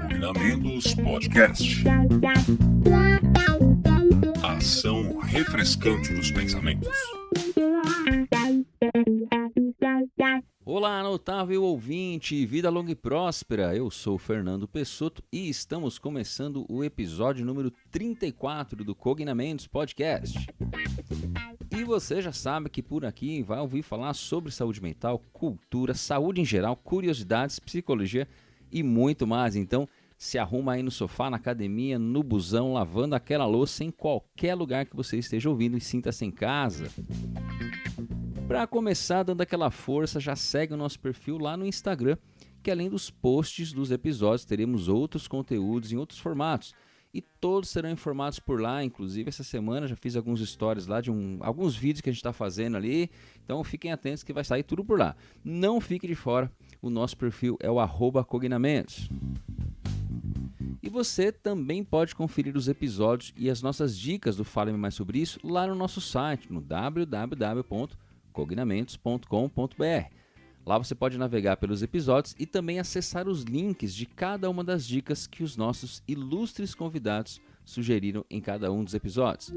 Combinamentos Podcast. Ação refrescante dos pensamentos. Olá, notável ouvinte, vida longa e próspera. Eu sou Fernando Pessotto e estamos começando o episódio número 34 do Cognamentos Podcast. E você já sabe que por aqui vai ouvir falar sobre saúde mental, cultura, saúde em geral, curiosidades, psicologia e muito mais. Então, se arruma aí no sofá, na academia, no busão, lavando aquela louça, em qualquer lugar que você esteja ouvindo e sinta-se em casa. Para começar dando aquela força, já segue o nosso perfil lá no Instagram, que além dos posts dos episódios, teremos outros conteúdos em outros formatos. E todos serão informados por lá, inclusive essa semana já fiz alguns stories lá de alguns vídeos que a gente está fazendo ali. Então fiquem atentos que vai sair tudo por lá. Não fique de fora, o nosso perfil é o @cognamentos. E você também pode conferir os episódios e as nossas dicas do Fale-me Mais Sobre Isso lá no nosso site, no www.cognamentos.com.br. Lá você pode navegar pelos episódios e também acessar os links de cada uma das dicas que os nossos ilustres convidados sugeriram em cada um dos episódios.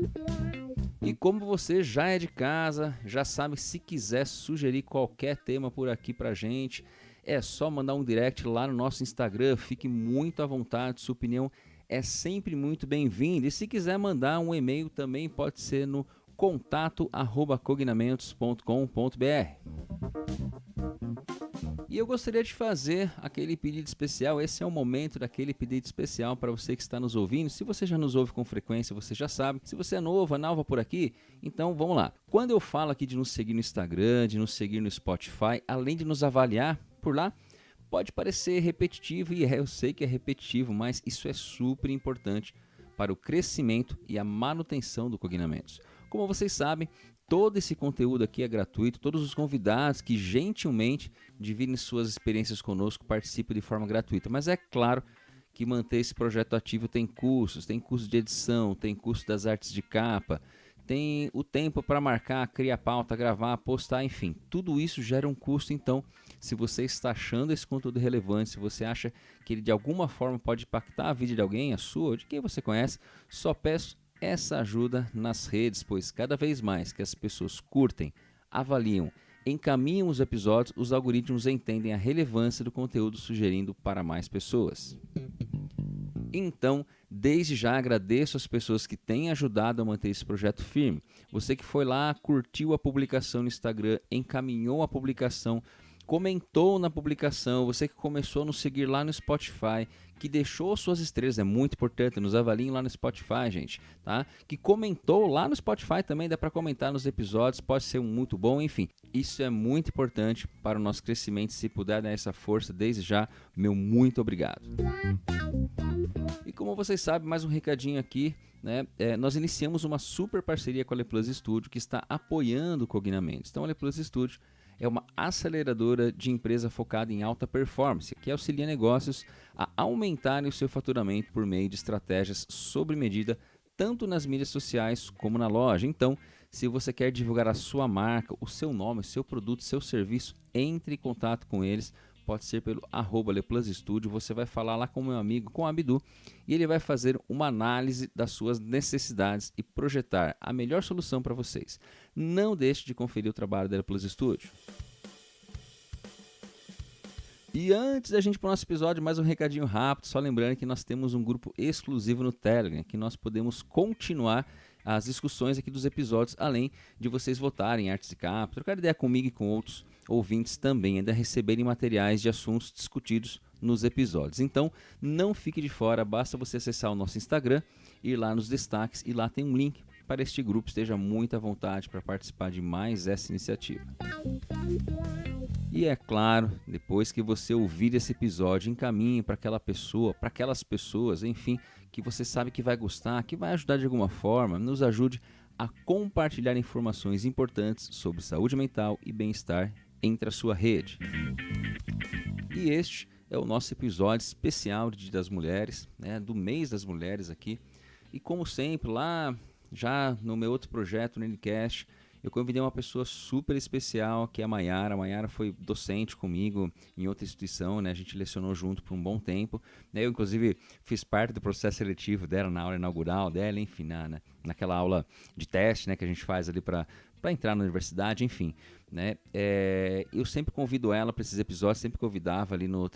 E como você já é de casa, já sabe, se quiser sugerir qualquer tema por aqui pra gente, é só mandar um direct lá no nosso Instagram, fique muito à vontade, sua opinião é sempre muito bem-vinda. E se quiser mandar um e-mail também pode ser no contato@cognamentos.com.br. E eu gostaria de fazer aquele pedido especial, esse é o momento daquele pedido especial para você que está nos ouvindo. Se você já nos ouve com frequência, você já sabe. Se você é novo, nova por aqui, então vamos lá. Quando eu falo aqui de nos seguir no Instagram, de nos seguir no Spotify, além de nos avaliar por lá, pode parecer repetitivo, e eu sei que é repetitivo, mas isso é super importante para o crescimento e a manutenção do Cognamentos. Como vocês sabem, todo esse conteúdo aqui é gratuito, todos os convidados que gentilmente dividem suas experiências conosco participam de forma gratuita, mas é claro que manter esse projeto ativo tem curso de edição, tem curso das artes de capa, tem o tempo para marcar, criar pauta, gravar, postar, enfim, tudo isso gera um custo. Então, se você está achando esse conteúdo relevante, se você acha que ele de alguma forma pode impactar a vida de alguém, a sua ou de quem você conhece, só peço essa ajuda nas redes, pois cada vez mais que as pessoas curtem, avaliam, encaminham os episódios, os algoritmos entendem a relevância do conteúdo, sugerindo para mais pessoas. Então, desde já agradeço as pessoas que têm ajudado a manter esse projeto firme. Você que foi lá, curtiu a publicação no Instagram, encaminhou a publicação, comentou na publicação, você que começou a nos seguir lá no Spotify, que deixou suas estrelas, é muito importante, nos avaliem lá no Spotify, gente, tá? Que comentou lá no Spotify também, dá para comentar nos episódios, pode ser muito bom, enfim. Isso é muito importante para o nosso crescimento, se puder dar essa força, desde já, meu muito obrigado. E como vocês sabem, mais um recadinho aqui, né? Nós iniciamos uma super parceria com a Leplus Studio, que está apoiando o Cognamentos. Então a Leplus Studio é uma aceleradora de empresa focada em alta performance, que auxilia negócios a aumentarem o seu faturamento por meio de estratégias sob medida, tanto nas mídias sociais como na loja. Então, se você quer divulgar a sua marca, o seu nome, o seu produto, o seu serviço, entre em contato com eles. Pode ser pelo @LeplusStudio, você vai falar lá com o meu amigo, com o Abdu, e ele vai fazer uma análise das suas necessidades e projetar a melhor solução para vocês. Não deixe de conferir o trabalho da Leplus Studio. E antes da gente ir para o nosso episódio, mais um recadinho rápido, só lembrando que nós temos um grupo exclusivo no Telegram, que nós podemos continuar as discussões aqui dos episódios, além de vocês votarem em artes de capa, trocar ideia comigo e com outros ouvintes também, ainda receberem materiais de assuntos discutidos nos episódios. Então, não fique de fora, basta você acessar o nosso Instagram, ir lá nos destaques e lá tem um link para este grupo. Esteja muito à vontade para participar de mais essa iniciativa. E é claro, depois que você ouvir esse episódio, encaminhe para aquela pessoa, para aquelas pessoas, enfim, que você sabe que vai gostar, que vai ajudar de alguma forma, nos ajude a compartilhar informações importantes sobre saúde mental e bem-estar entre a sua rede. E este é o nosso episódio especial de Dia das Mulheres, né, do mês das mulheres aqui. E como sempre, lá já no meu outro projeto, no Ncast, eu convidei uma pessoa super especial, que é a Mayara. A Mayara foi docente comigo em outra instituição, né? A gente lecionou junto por um bom tempo. Eu, inclusive, fiz parte do processo seletivo dela na aula inaugural dela, enfim, naquela aula de teste, né, que a gente faz ali para entrar na universidade, enfim. Né? Eu sempre convido ela para esses episódios, sempre convidava ali no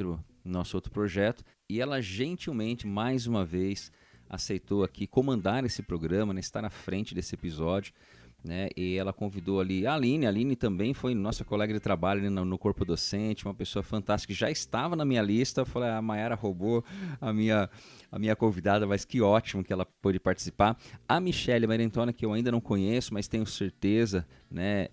nosso outro projeto, e ela gentilmente, mais uma vez, aceitou aqui comandar esse programa, né, estar na frente desse episódio, né, e ela convidou ali a Aline também foi nossa colega de trabalho ali no corpo docente, uma pessoa fantástica, que já estava na minha lista. Eu falei, a Mayara roubou a minha convidada, mas que ótimo que ela pôde participar. A Michele Marentona, que eu ainda não conheço, mas tenho certeza, né,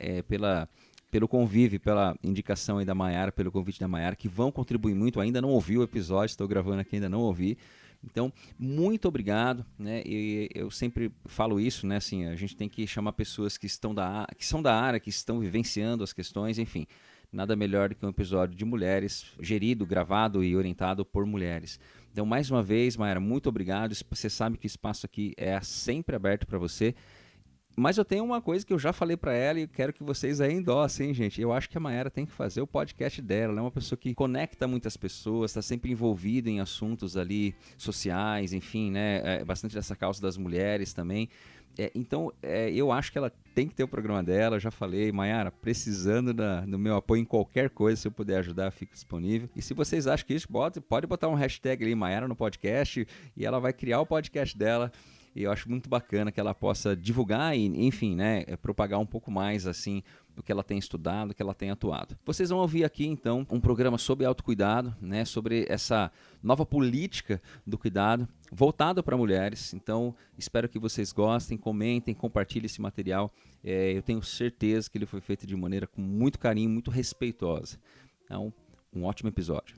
pelo convívio, pela indicação aí da Mayara, pelo convite da Mayara, que vão contribuir muito. Ainda não ouvi o episódio, estou gravando aqui, ainda não ouvi. Então, muito obrigado, né? E eu sempre falo isso, né? Assim, a gente tem que chamar pessoas que são da área, que estão vivenciando as questões, enfim. Nada melhor do que um episódio de mulheres, gerido, gravado e orientado por mulheres. Então, mais uma vez, Mayara, muito obrigado. Você sabe que o espaço aqui é sempre aberto para você. Mas eu tenho uma coisa que eu já falei para ela e quero que vocês aí endossem, gente. Eu acho que a Mayara tem que fazer o podcast dela. Ela é uma pessoa que conecta muitas pessoas, está sempre envolvida em assuntos ali sociais, enfim, né? Bastante dessa causa das mulheres também. Então, eu acho que ela tem que ter o programa dela. Eu já falei, Mayara, precisando do meu apoio em qualquer coisa, se eu puder ajudar, fico disponível. E se vocês acham que isso, pode botar um hashtag ali, Mayara no podcast, e ela vai criar o podcast dela. E eu acho muito bacana que ela possa divulgar e, enfim, né, propagar um pouco mais, assim, do que ela tem estudado, do que ela tem atuado. Vocês vão ouvir aqui, então, um programa sobre autocuidado, né, sobre essa nova política do cuidado voltado para mulheres. Então, espero que vocês gostem, comentem, compartilhem esse material. Eu tenho certeza que ele foi feito de maneira com muito carinho, muito respeitosa. Então, um ótimo episódio.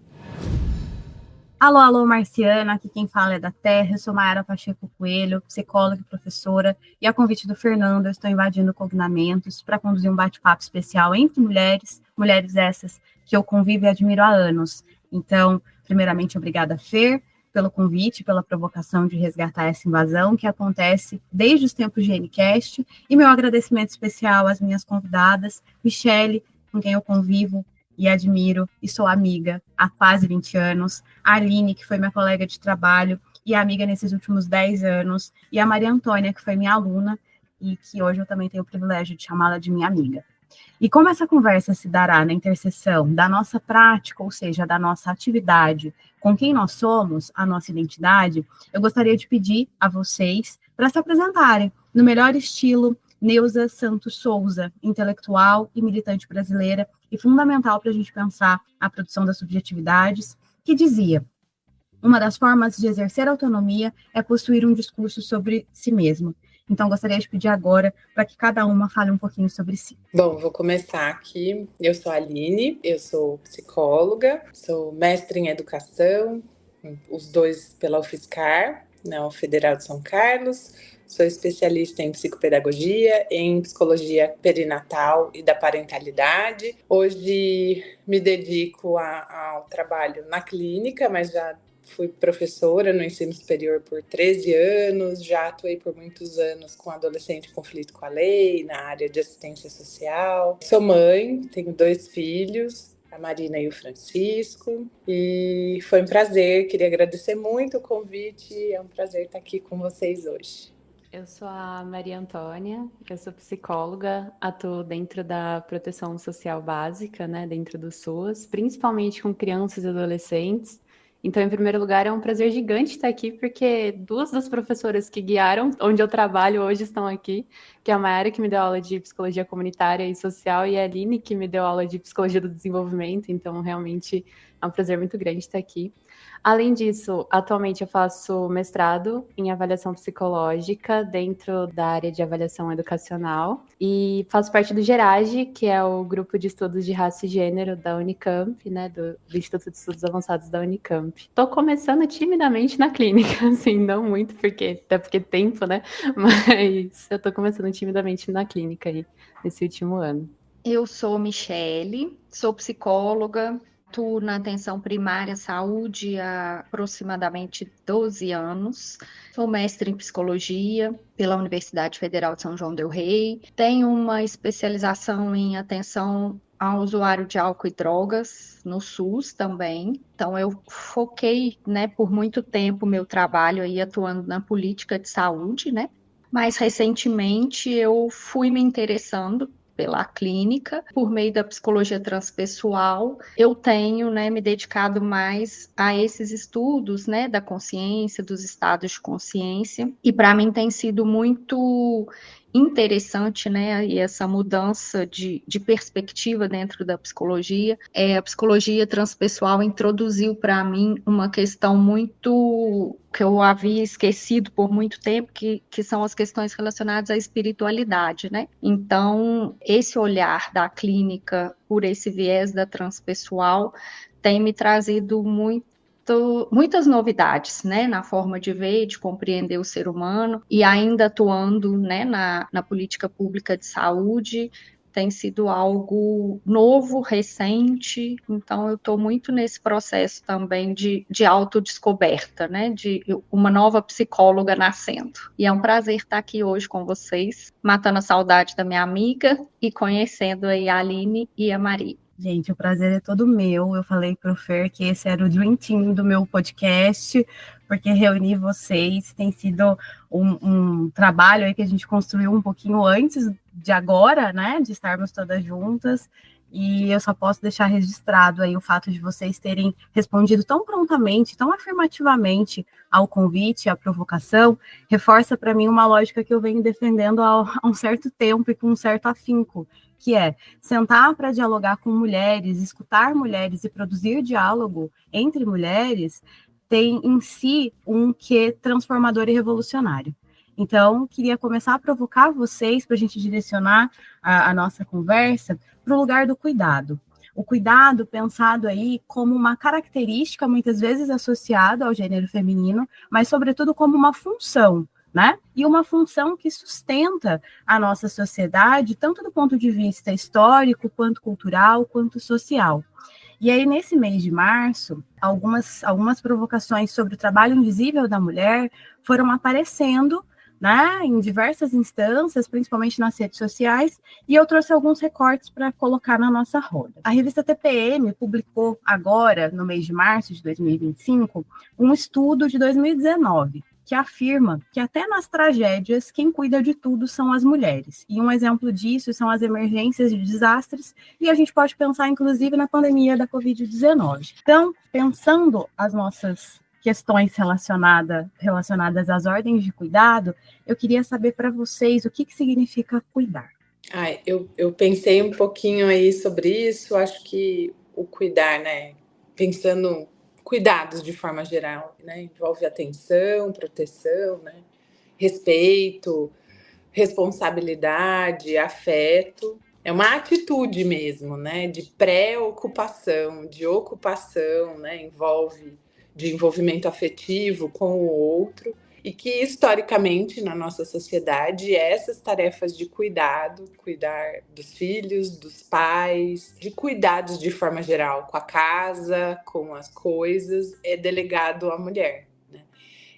Alô, alô, Marciana, aqui quem fala é da Terra, eu sou Mayara Pacheco Coelho, psicóloga e professora, e a convite do Fernando, eu estou invadindo Cognamentos para conduzir um bate-papo especial entre mulheres essas que eu convivo e admiro há anos. Então, primeiramente, obrigada, Fer, pelo convite, pela provocação de resgatar essa invasão que acontece desde os tempos de Ncast, e meu agradecimento especial às minhas convidadas, Michele, com quem eu convivo e admiro, e sou amiga há quase 20 anos, a Aline, que foi minha colega de trabalho e amiga nesses últimos 10 anos, e a Maria Antônia, que foi minha aluna, e que hoje eu também tenho o privilégio de chamá-la de minha amiga. E como essa conversa se dará na interseção da nossa prática, ou seja, da nossa atividade, com quem nós somos, a nossa identidade, eu gostaria de pedir a vocês para se apresentarem no melhor estilo Neuza Santos Souza, intelectual e militante brasileira, e fundamental para a gente pensar a produção das subjetividades, que dizia: uma das formas de exercer autonomia é possuir um discurso sobre si mesmo. Então, gostaria de pedir agora para que cada uma fale um pouquinho sobre si. Bom, vou começar aqui. Eu sou a Aline, eu sou psicóloga, sou mestre em educação, os dois pela UFSCar, na Federal de São Carlos. Sou especialista em psicopedagogia, em psicologia perinatal e da parentalidade. Hoje me dedico ao trabalho na clínica, mas já fui professora no ensino superior por 13 anos, já atuei por muitos anos com adolescente em conflito com a lei, na área de assistência social. Sou mãe, tenho 2 filhos, a Marina e o Francisco, e foi um prazer, queria agradecer muito o convite, é um prazer estar aqui com vocês hoje. Eu sou a Maria Antônia, eu sou psicóloga, atuo dentro da proteção social básica, né, dentro do SUAS, principalmente com crianças e adolescentes. Então, em primeiro lugar, é um prazer gigante estar aqui, porque 2 das professoras que guiaram onde eu trabalho hoje estão aqui, que é a Mayara, que me deu aula de psicologia comunitária e social, e a Aline, que me deu aula de psicologia do desenvolvimento. Então, realmente, é um prazer muito grande estar aqui. Além disso, atualmente eu faço mestrado em avaliação psicológica dentro da área de avaliação educacional e faço parte do GERAGE, que é o grupo de estudos de raça e gênero da Unicamp, né, do Instituto de Estudos Avançados da Unicamp. Estou começando timidamente na clínica, assim, não muito, até porque tempo, né, mas eu estou começando timidamente na clínica aí, nesse último ano. Eu sou Michele, sou psicóloga, Atuo na atenção primária à saúde há aproximadamente 12 anos. Sou mestre em psicologia pela Universidade Federal de São João del Rei. Tenho uma especialização em atenção ao usuário de álcool e drogas no SUS também. Então, eu foquei, né, por muito tempo meu trabalho aí atuando na política de saúde, né? Mais recentemente, eu fui me interessando pela clínica, por meio da psicologia transpessoal, eu tenho, né, me dedicado mais a esses estudos, né, da consciência, dos estados de consciência, e para mim tem sido muito interessante, né, e essa mudança de perspectiva dentro da psicologia. A psicologia transpessoal introduziu para mim uma questão muito que eu havia esquecido por muito tempo, que são as questões relacionadas à espiritualidade, né? Então, esse olhar da clínica por esse viés da transpessoal tem me trazido muitas novidades, né, na forma de ver, de compreender o ser humano, e ainda atuando, né, na política pública de saúde, tem sido algo novo, recente, então eu estou muito nesse processo também de autodescoberta, né, de uma nova psicóloga nascendo. E é um prazer estar aqui hoje com vocês, matando a saudade da minha amiga e conhecendo aí a Aline e a Maria. Gente, o prazer é todo meu. Eu falei para o Fer que esse era o Dream Team do meu podcast, porque reunir vocês tem sido um trabalho aí que a gente construiu um pouquinho antes de agora, né? De estarmos todas juntas. E eu só posso deixar registrado aí o fato de vocês terem respondido tão prontamente, tão afirmativamente ao convite, à provocação, reforça para mim uma lógica que eu venho defendendo há um certo tempo e com um certo afinco, que é sentar para dialogar com mulheres, escutar mulheres e produzir diálogo entre mulheres, tem em si um quê transformador e revolucionário. Então, queria começar a provocar vocês para a gente direcionar a nossa conversa para o lugar do cuidado. O cuidado pensado aí como uma característica, muitas vezes associada ao gênero feminino, mas sobretudo como uma função, né? E uma função que sustenta a nossa sociedade, tanto do ponto de vista histórico, quanto cultural, quanto social. E aí, nesse mês de março, algumas provocações sobre o trabalho invisível da mulher foram aparecendo, né, em diversas instâncias, principalmente nas redes sociais, e eu trouxe alguns recortes para colocar na nossa roda. A revista TPM publicou agora, no mês de março de 2025, um estudo de 2019, que afirma que até nas tragédias, quem cuida de tudo são as mulheres. E um exemplo disso são as emergências de desastres, e a gente pode pensar, inclusive, na pandemia da Covid-19. Então, pensando as nossas questões relacionadas às ordens de cuidado, eu queria saber para vocês o que significa cuidar. Eu pensei um pouquinho aí sobre isso, acho que o cuidar, né, pensando cuidados de forma geral, né, envolve atenção, proteção, né, respeito, responsabilidade, afeto, é uma atitude mesmo, né, de pré-ocupação, de ocupação, né, envolve de envolvimento afetivo com o outro, e que historicamente na nossa sociedade essas tarefas de cuidado, cuidar dos filhos, dos pais, de cuidados de forma geral, com a casa, com as coisas, é delegado à mulher, né?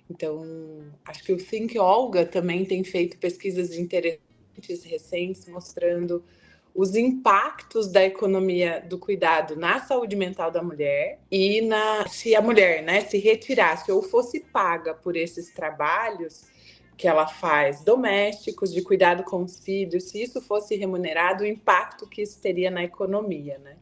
Então, acho que o Think Olga também tem feito pesquisas interessantes recentes mostrando os impactos da economia do cuidado na saúde mental da mulher e se a mulher, né, se retirasse ou fosse paga por esses trabalhos que ela faz domésticos, de cuidado com os filhos, se isso fosse remunerado, o impacto que isso teria na economia, né?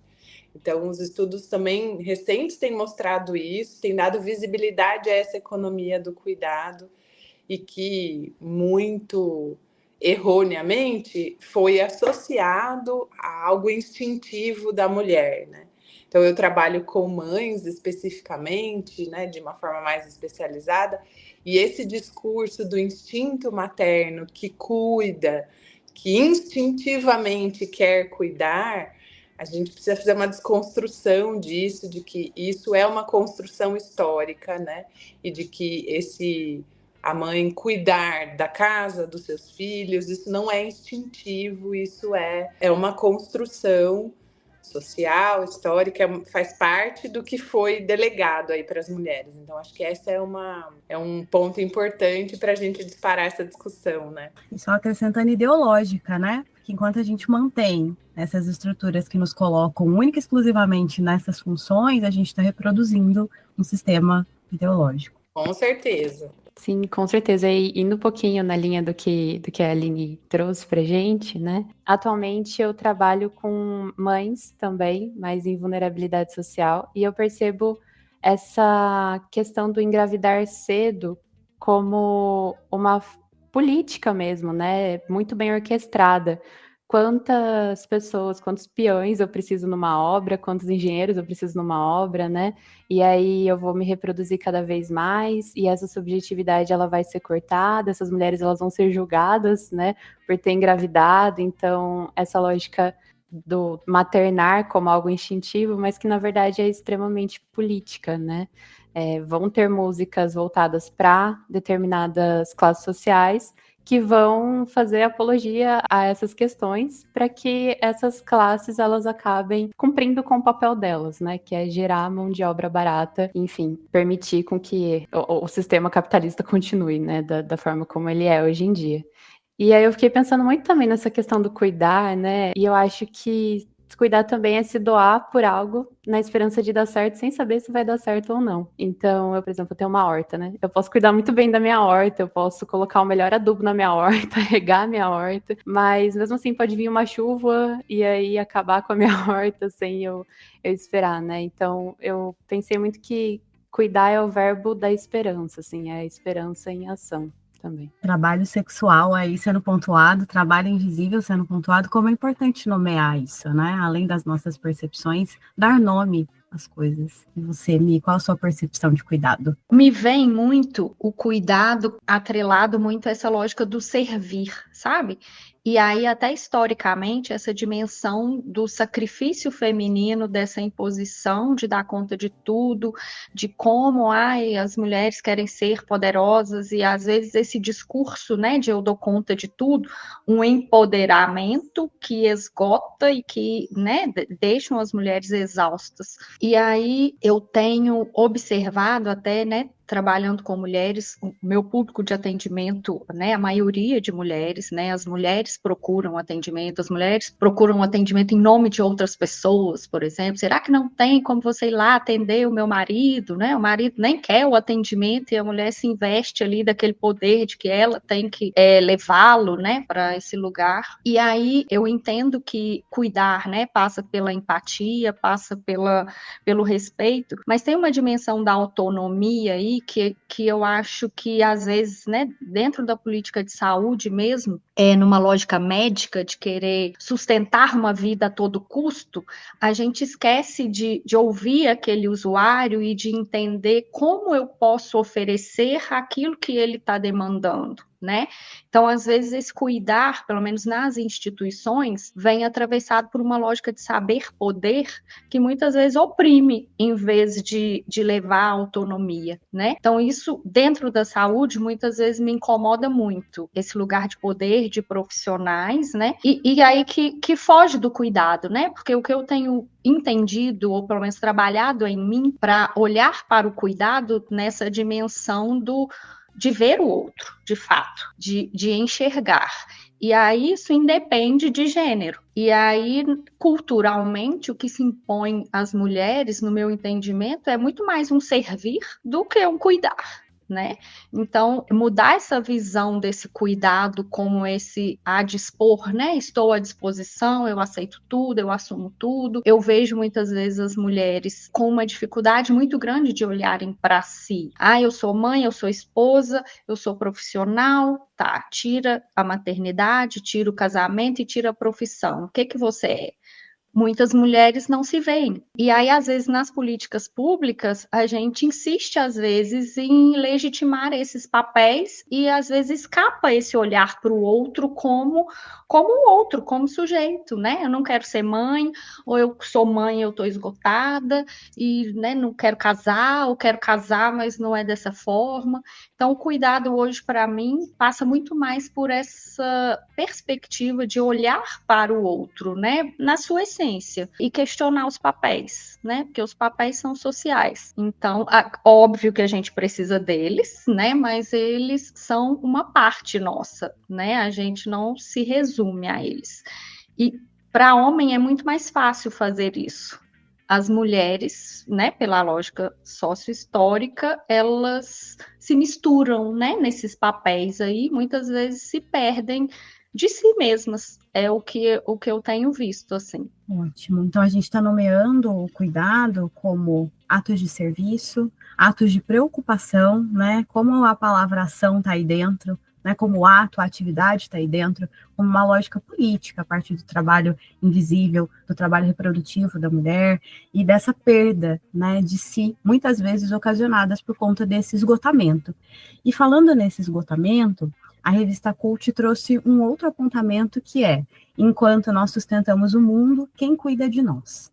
Então, os estudos também recentes têm mostrado isso, têm dado visibilidade a essa economia do cuidado e que muito erroneamente foi associado a algo instintivo da mulher, né? Então eu trabalho com mães especificamente, né, de uma forma mais especializada, e esse discurso do instinto materno que cuida, que instintivamente quer cuidar, a gente precisa fazer uma desconstrução disso, de que isso é uma construção histórica, né? E de que a mãe cuidar da casa, dos seus filhos, isso não é instintivo, isso é uma construção social, histórica, faz parte do que foi delegado aí para as mulheres. Então, acho que essa é um ponto importante para a gente disparar essa discussão, né? E só acrescentando ideológica, né? Porque enquanto a gente mantém essas estruturas que nos colocam única e exclusivamente nessas funções, a gente está reproduzindo um sistema ideológico. Com certeza. Sim, com certeza. E indo um pouquinho na linha do que a Aline trouxe pra gente, né? Atualmente eu trabalho com mães também, mas em vulnerabilidade social, e eu percebo essa questão do engravidar cedo como uma política mesmo, né? Muito bem orquestrada. Quantas pessoas, quantos peões eu preciso numa obra, quantos engenheiros eu preciso numa obra, né? E aí eu vou me reproduzir cada vez mais, e essa subjetividade ela vai ser cortada, essas mulheres elas vão ser julgadas, né, por ter engravidado, então essa lógica do maternar como algo instintivo, mas que na verdade é extremamente política, né? Vão ter músicas voltadas para determinadas classes sociais, que vão fazer apologia a essas questões para que essas classes elas acabem cumprindo com o papel delas, né? Que é gerar mão de obra barata, enfim, permitir com que o sistema capitalista continue, né? Da forma como ele é hoje em dia. E aí eu fiquei pensando muito também nessa questão do cuidar, né? E eu acho que cuidar também é se doar por algo na esperança de dar certo, sem saber se vai dar certo ou não. Então, eu, por exemplo, tenho uma horta, né? Eu posso cuidar muito bem da minha horta, eu posso colocar o melhor adubo na minha horta, regar a minha horta, mas mesmo assim pode vir uma chuva e aí acabar com a minha horta sem eu esperar, né? Então, eu pensei muito que cuidar é o verbo da esperança, assim, é a esperança em ação. Também. Trabalho sexual aí sendo pontuado, trabalho invisível sendo pontuado, como é importante nomear isso, né? Além das nossas percepções, dar nome às coisas. E você, Mi, qual a sua percepção de cuidado? Me vem muito o cuidado atrelado muito a essa lógica do servir, sabe? E aí, até historicamente, essa dimensão do sacrifício feminino, dessa imposição de dar conta de tudo, de como as mulheres querem ser poderosas, e às vezes esse discurso, né, de eu dou conta de tudo, um empoderamento que esgota e que, né, deixam as mulheres exaustas. E aí eu tenho observado até, né, trabalhando com mulheres, o meu público de atendimento, né, a maioria de mulheres, né, as mulheres procuram atendimento, as mulheres procuram atendimento em nome de outras pessoas, por exemplo. Será que não tem como você ir lá atender o meu marido, né? O marido nem quer o atendimento e a mulher se investe ali daquele poder de que ela tem que levá-lo, né, para esse lugar. E aí eu entendo que cuidar, né, passa pela empatia, passa pelo respeito, mas tem uma dimensão da autonomia aí que eu acho que, às vezes, né, dentro da política de saúde mesmo, numa lógica médica de querer sustentar uma vida a todo custo, a gente esquece de ouvir aquele usuário e de entender como eu posso oferecer aquilo que ele está demandando, né? Então, às vezes, esse cuidar, pelo menos nas instituições, vem atravessado por uma lógica de saber-poder que muitas vezes oprime em vez de levar à autonomia, né? Então, isso dentro da saúde muitas vezes me incomoda muito, esse lugar de poder de profissionais, né? E aí que foge do cuidado, né? Porque o que eu tenho entendido, ou pelo menos trabalhado em mim, para olhar para o cuidado nessa dimensão de ver o outro, de fato, de enxergar. E aí isso independe de gênero. E aí, culturalmente, o que se impõe às mulheres, no meu entendimento, é muito mais um servir do que um cuidar, né? Então, mudar essa visão desse cuidado como esse a dispor, né? Estou à disposição, eu aceito tudo, eu assumo tudo. Eu vejo muitas vezes as mulheres com uma dificuldade muito grande de olharem para si. Eu sou mãe, eu sou esposa, eu sou profissional, tá? Tira a maternidade, tira o casamento e tira a profissão. O que você é? Muitas mulheres não se veem. E aí, às vezes, nas políticas públicas, a gente insiste, às vezes, em legitimar esses papéis e, às vezes, escapa esse olhar para o outro como o outro, como sujeito, né? Eu não quero ser mãe, ou eu sou mãe, eu estou esgotada, e, né, não quero casar, ou quero casar, mas não é dessa forma. Então, o cuidado hoje, para mim, passa muito mais por essa perspectiva de olhar para o outro, né? Na sua essência, adolescência e questionar os papéis, né? Porque os papéis são sociais. Então, óbvio que a gente precisa deles, né? Mas eles são uma parte nossa, né? A gente não se resume a eles. E para homem é muito mais fácil fazer isso. As mulheres, né, pela lógica sócio-histórica, elas se misturam, né, nesses papéis aí, muitas vezes se perdem de si mesmas. É o que eu tenho visto, assim. Ótimo. Então, a gente está nomeando o cuidado como atos de serviço, atos de preocupação, né? Como a palavra ação está aí dentro, né? Como o ato, a atividade está aí dentro, como uma lógica política, a partir do trabalho invisível, do trabalho reprodutivo da mulher e dessa perda, né, de si, muitas vezes ocasionadas por conta desse esgotamento. E falando nesse esgotamento, a revista Cult trouxe um outro apontamento que é: enquanto nós sustentamos o mundo, quem cuida de nós?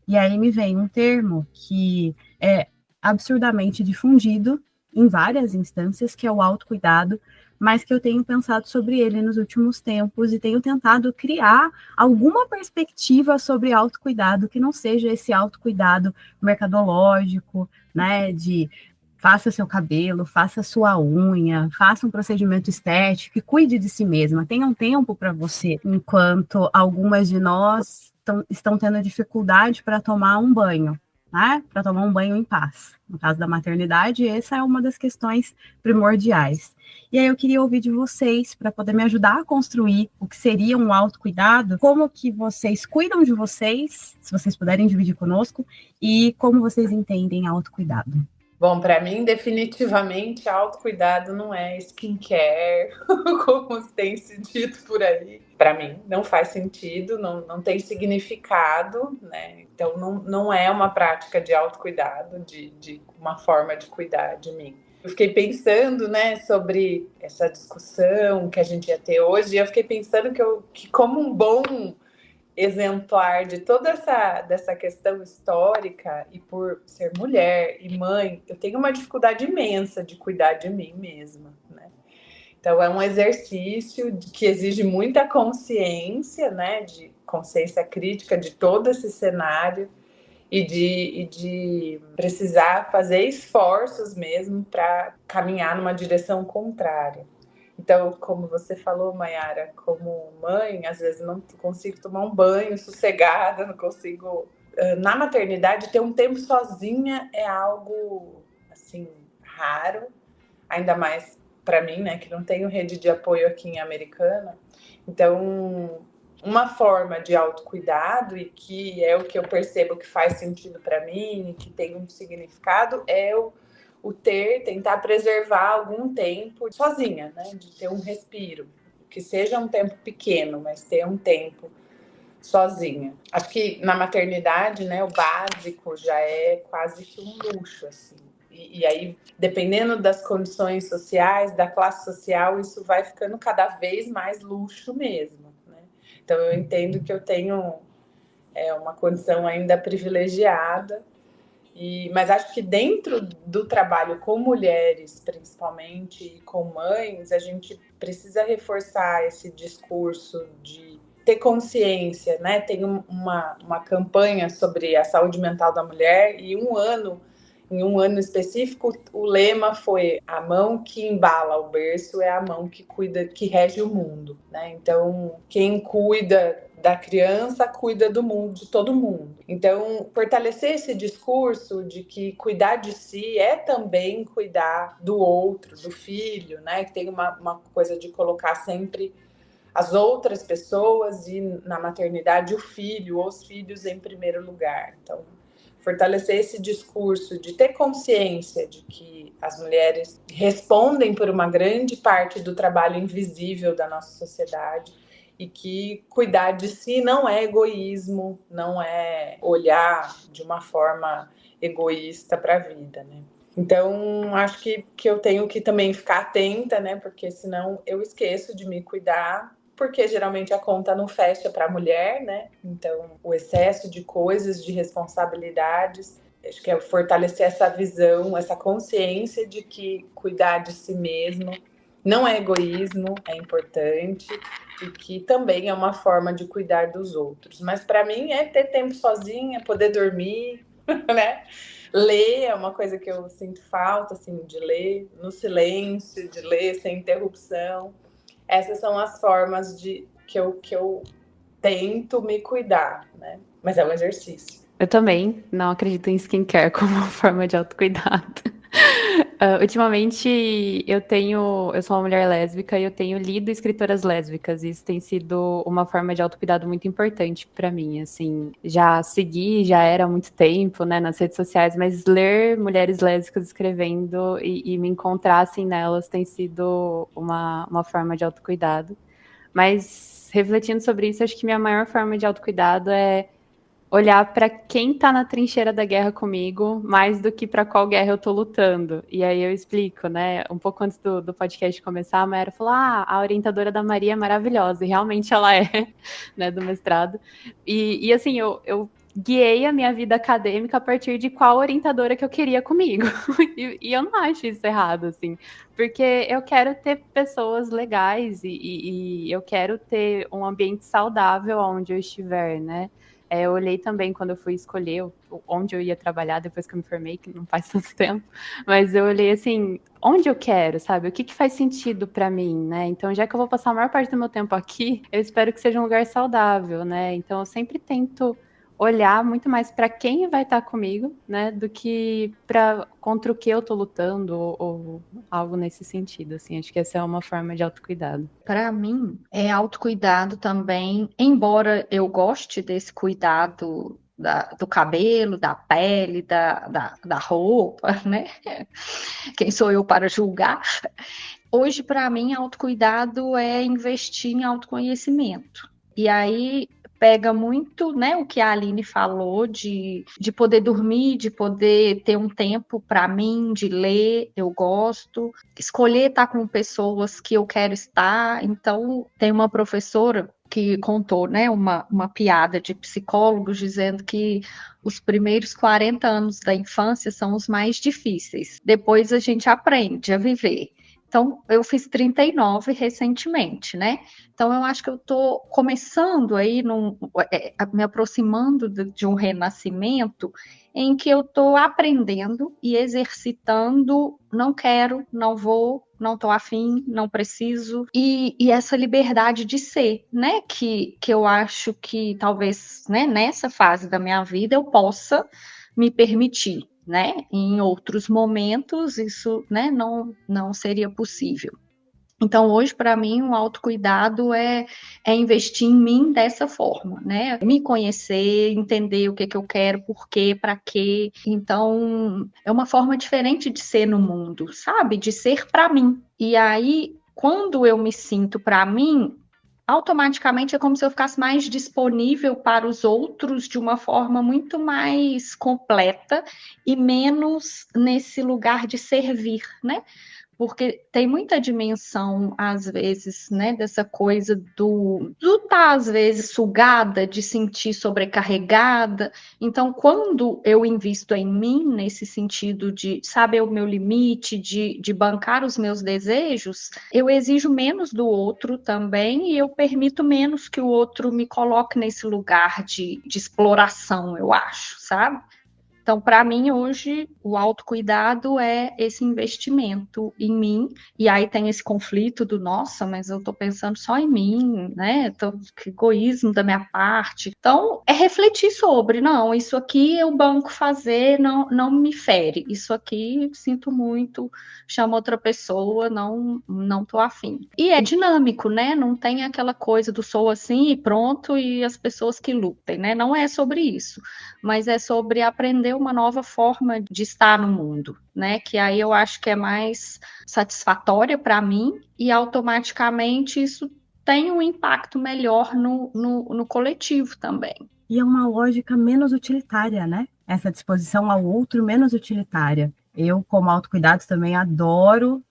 E aí me vem um termo que é absurdamente difundido em várias instâncias, que é o autocuidado, mas que eu tenho pensado sobre ele nos últimos tempos e tenho tentado criar alguma perspectiva sobre autocuidado que não seja esse autocuidado mercadológico, né, de faça seu cabelo, faça sua unha, faça um procedimento estético e cuide de si mesma. Tenha um tempo para você, enquanto algumas de nós estão tendo dificuldade para tomar um banho, né? Para tomar um banho em paz. No caso da maternidade, essa é uma das questões primordiais. E aí eu queria ouvir de vocês, para poder me ajudar a construir o que seria um autocuidado, como que vocês cuidam de vocês, se vocês puderem dividir conosco, e como vocês entendem autocuidado. Bom, para mim, definitivamente, autocuidado não é skincare, como tem se dito por aí. Para mim, não faz sentido, não tem significado, né? Então, não é uma prática de autocuidado, de uma forma de cuidar de mim. Eu fiquei pensando, né, sobre essa discussão que a gente ia ter hoje, e eu fiquei pensando que como um bom exemplar de toda dessa questão histórica, e por ser mulher e mãe, eu tenho uma dificuldade imensa de cuidar de mim mesma, né? Então é um exercício que exige muita consciência, né, de consciência crítica de todo esse cenário e de precisar fazer esforços mesmo para caminhar numa direção contrária. Então, como você falou, Mayara, como mãe, às vezes não consigo tomar um banho sossegada, não consigo... Na maternidade, ter um tempo sozinha é algo, assim, raro, ainda mais para mim, né, que não tenho rede de apoio aqui em Americana. Então, uma forma de autocuidado, e que é o que eu percebo que faz sentido para mim, e que tem um significado, é tentar preservar algum tempo sozinha, né? De ter um respiro, que seja um tempo pequeno, mas ter um tempo sozinha. Acho que na maternidade, né, o básico já é quase que um luxo, assim. E aí, dependendo das condições sociais, da classe social, isso vai ficando cada vez mais luxo mesmo, né? Então, eu entendo que eu tenho uma condição ainda privilegiada, mas acho que dentro do trabalho com mulheres, principalmente, e com mães, a gente precisa reforçar esse discurso de ter consciência, né? Tem uma campanha sobre a saúde mental da mulher, e em um ano específico, o lema foi: a mão que embala o berço é a mão que cuida, que rege o mundo, né? Então, quem cuida da criança cuida do mundo, de todo mundo. Então, fortalecer esse discurso de que cuidar de si é também cuidar do outro, do filho, né? Que tem uma coisa de colocar sempre as outras pessoas e, na maternidade, o filho, os filhos em primeiro lugar. Então, fortalecer esse discurso de ter consciência de que as mulheres respondem por uma grande parte do trabalho invisível da nossa sociedade, e que cuidar de si não é egoísmo, não é olhar de uma forma egoísta para a vida, né? Então, acho que eu tenho que também ficar atenta, né? Porque senão eu esqueço de me cuidar, porque geralmente a conta não fecha para a mulher, né? Então, o excesso de coisas, de responsabilidades, acho que é fortalecer essa visão, essa consciência de que cuidar de si mesmo não é egoísmo, é importante, e que também é uma forma de cuidar dos outros. Mas para mim é ter tempo sozinha, poder dormir, né? Ler é uma coisa que eu sinto falta, assim, de ler no silêncio, de ler sem interrupção. Essas são as formas que eu tento me cuidar, né? Mas é um exercício. Eu também não acredito em skincare como uma forma de autocuidado. Ultimamente eu sou uma mulher lésbica e eu tenho lido escritoras lésbicas, e isso tem sido uma forma de autocuidado muito importante para mim, assim, já era há muito tempo, né, nas redes sociais, mas ler mulheres lésbicas escrevendo e me encontrar assim nelas tem sido uma forma de autocuidado. Mas refletindo sobre isso, acho que minha maior forma de autocuidado é olhar para quem está na trincheira da guerra comigo, mais do que para qual guerra eu estou lutando. E aí eu explico, né? Um pouco antes do podcast começar, a Mayara falou: a orientadora da Maria é maravilhosa, e realmente ela é, né, do mestrado. E assim, eu guiei a minha vida acadêmica a partir de qual orientadora que eu queria comigo. E eu não acho isso errado, assim, porque eu quero ter pessoas legais e eu quero ter um ambiente saudável onde eu estiver, né? Eu olhei também quando eu fui escolher onde eu ia trabalhar depois que eu me formei, que não faz tanto tempo, mas eu olhei assim, onde eu quero, sabe? O que faz sentido para mim, né? Então, já que eu vou passar a maior parte do meu tempo aqui, eu espero que seja um lugar saudável, né? Então, eu sempre tento olhar muito mais para quem vai estar comigo, né, do que contra o que eu tô lutando ou algo nesse sentido, assim. Acho que essa é uma forma de autocuidado. Para mim, é autocuidado também, embora eu goste desse cuidado do cabelo, da pele, da roupa, né? Quem sou eu para julgar? Hoje, para mim, autocuidado é investir em autoconhecimento. E aí pega muito, né, o que a Aline falou de poder dormir, de poder ter um tempo para mim, de ler, eu gosto, escolher estar com pessoas que eu quero estar. Então, tem uma professora que contou, né, uma piada de psicólogos dizendo que os primeiros 40 anos da infância são os mais difíceis. Depois a gente aprende a viver. Então, eu fiz 39 recentemente, né? Então, eu acho que eu estou começando aí, me aproximando de um renascimento em que eu estou aprendendo e exercitando, não quero, não vou, não estou afim, não preciso, e essa liberdade de ser, né? Que eu acho que talvez, né, nessa fase da minha vida eu possa me permitir. Né? Em outros momentos isso, né, não seria possível. Então, hoje, para mim, o autocuidado é investir em mim dessa forma, né? Me conhecer, entender o que eu quero, por quê, para quê. Então, é uma forma diferente de ser no mundo, sabe? De ser para mim. E aí, quando eu me sinto para mim, automaticamente é como se eu ficasse mais disponível para os outros de uma forma muito mais completa e menos nesse lugar de servir, né? Porque tem muita dimensão, às vezes, né, dessa coisa do tá, às vezes, sugada, de sentir sobrecarregada. Então, quando eu invisto em mim, nesse sentido de saber o meu limite, de bancar os meus desejos, eu exijo menos do outro também e eu permito menos que o outro me coloque nesse lugar de exploração, eu acho, sabe? Então, para mim, hoje, o autocuidado é esse investimento em mim, e aí tem esse conflito do, nossa, mas eu estou pensando só em mim, né? Então, que egoísmo da minha parte. Então, é refletir sobre, não, isso aqui eu banco fazer, não me fere. Isso aqui, sinto muito, chama outra pessoa, não tô afim. E é dinâmico, né? Não tem aquela coisa do sou assim e pronto, e as pessoas que lutem, né? Não é sobre isso, mas é sobre aprender uma nova forma de estar no mundo, né? Que aí eu acho que é mais satisfatória para mim e automaticamente isso tem um impacto melhor no coletivo também. E é uma lógica menos utilitária, né? Essa disposição ao outro menos utilitária. Eu, como autocuidado, também adoro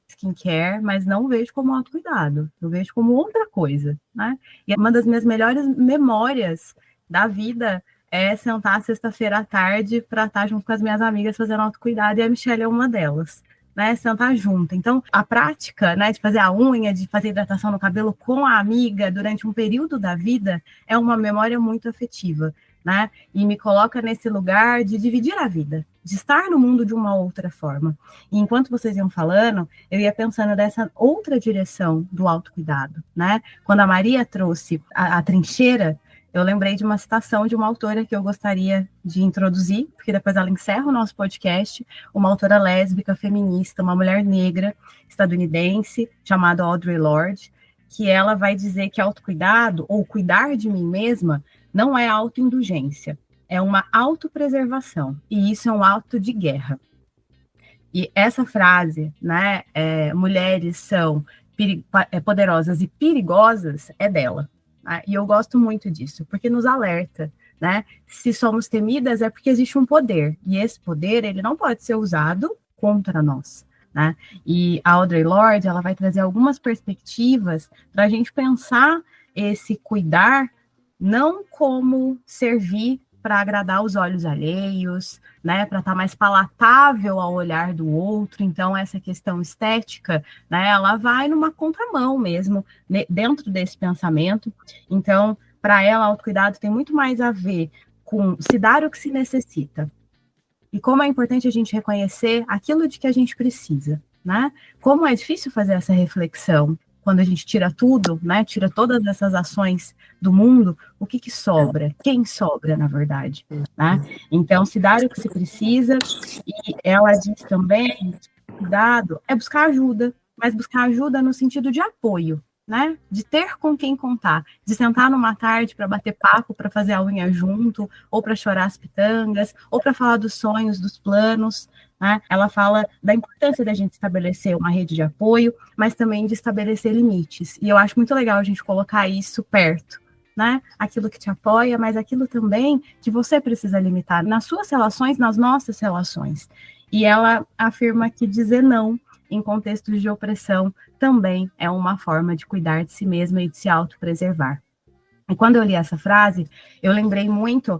skincare, mas não vejo como autocuidado. Eu vejo como outra coisa, né? E uma das minhas melhores memórias da vida é sentar sexta-feira à tarde para estar junto com as minhas amigas fazendo autocuidado, e a Michelle é uma delas. né, sentar junto. Então, a prática, né, de fazer a unha, de fazer hidratação no cabelo com a amiga durante um período da vida é uma memória muito afetiva, né? E me coloca nesse lugar de dividir a vida, de estar no mundo de uma outra forma. E enquanto vocês iam falando, eu ia pensando nessa outra direção do autocuidado, né? Quando a Maria trouxe a trincheira, eu lembrei de uma citação de uma autora que eu gostaria de introduzir, porque depois ela encerra o nosso podcast, uma autora lésbica, feminista, uma mulher negra, estadunidense, chamada Audre Lorde, que ela vai dizer que autocuidado, ou cuidar de mim mesma, não é autoindulgência, é uma autopreservação, e isso é um ato de guerra. E essa frase, né, mulheres são poderosas e perigosas, é dela. E eu gosto muito disso, porque nos alerta, né? Se somos temidas é porque existe um poder, e esse poder ele não pode ser usado contra nós, né? E a Audre Lorde, ela vai trazer algumas perspectivas para a gente pensar esse cuidar não como servir para agradar os olhos alheios, né, para estar mais palatável ao olhar do outro. Então, essa questão estética, né, ela vai numa contramão mesmo, dentro desse pensamento. Então, para ela, autocuidado tem muito mais a ver com se dar o que se necessita. E como é importante a gente reconhecer aquilo de que a gente precisa, né? Como é difícil fazer essa reflexão quando a gente tira tudo, né? Tira todas essas ações do mundo, o que sobra? Quem sobra, na verdade, né? Então, se dar o que se precisa, e ela diz também, cuidado, é buscar ajuda, mas buscar ajuda no sentido de apoio, né? De ter com quem contar, de sentar numa tarde para bater papo, para fazer a unha junto, ou para chorar as pitangas, ou para falar dos sonhos, dos planos, né? Ela fala da importância da gente estabelecer uma rede de apoio, mas também de estabelecer limites. E eu acho muito legal a gente colocar isso perto, né? Aquilo que te apoia, mas aquilo também que você precisa limitar nas suas relações, nas nossas relações. E ela afirma que dizer não em contextos de opressão também é uma forma de cuidar de si mesma e de se autopreservar. E quando eu li essa frase, eu lembrei muito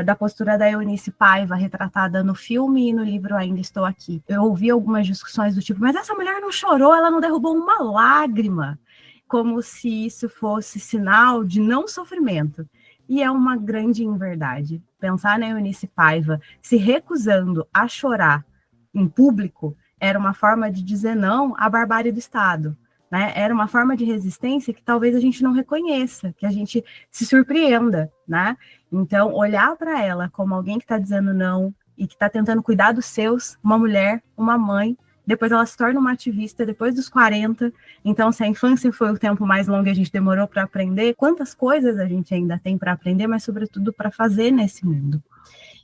da postura da Eunice Paiva, retratada no filme e no livro Ainda Estou Aqui. Eu ouvi algumas discussões do tipo, mas essa mulher não chorou, ela não derrubou uma lágrima, como se isso fosse sinal de não sofrimento. E é uma grande inverdade. Pensar na Eunice Paiva se recusando a chorar em público era uma forma de dizer não à barbárie do Estado, né? Era uma forma de resistência que talvez a gente não reconheça, que a gente se surpreenda, né? Então, olhar para ela como alguém que está dizendo não e que está tentando cuidar dos seus, uma mulher, uma mãe, depois ela se torna uma ativista depois dos 40, então se a infância foi o tempo mais longo e a gente demorou para aprender, quantas coisas a gente ainda tem para aprender, mas sobretudo para fazer nesse mundo.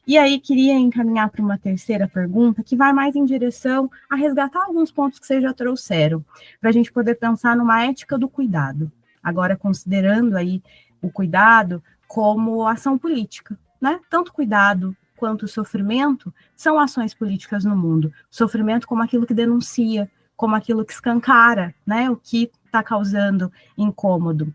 E aí, queria encaminhar para uma terceira pergunta, que vai mais em direção a resgatar alguns pontos que vocês já trouxeram, para a gente poder pensar numa ética do cuidado. Agora, considerando aí o cuidado como ação política, né? Tanto cuidado quanto o sofrimento são ações políticas no mundo. O sofrimento como aquilo que denuncia, como aquilo que escancara, né? O que está causando incômodo.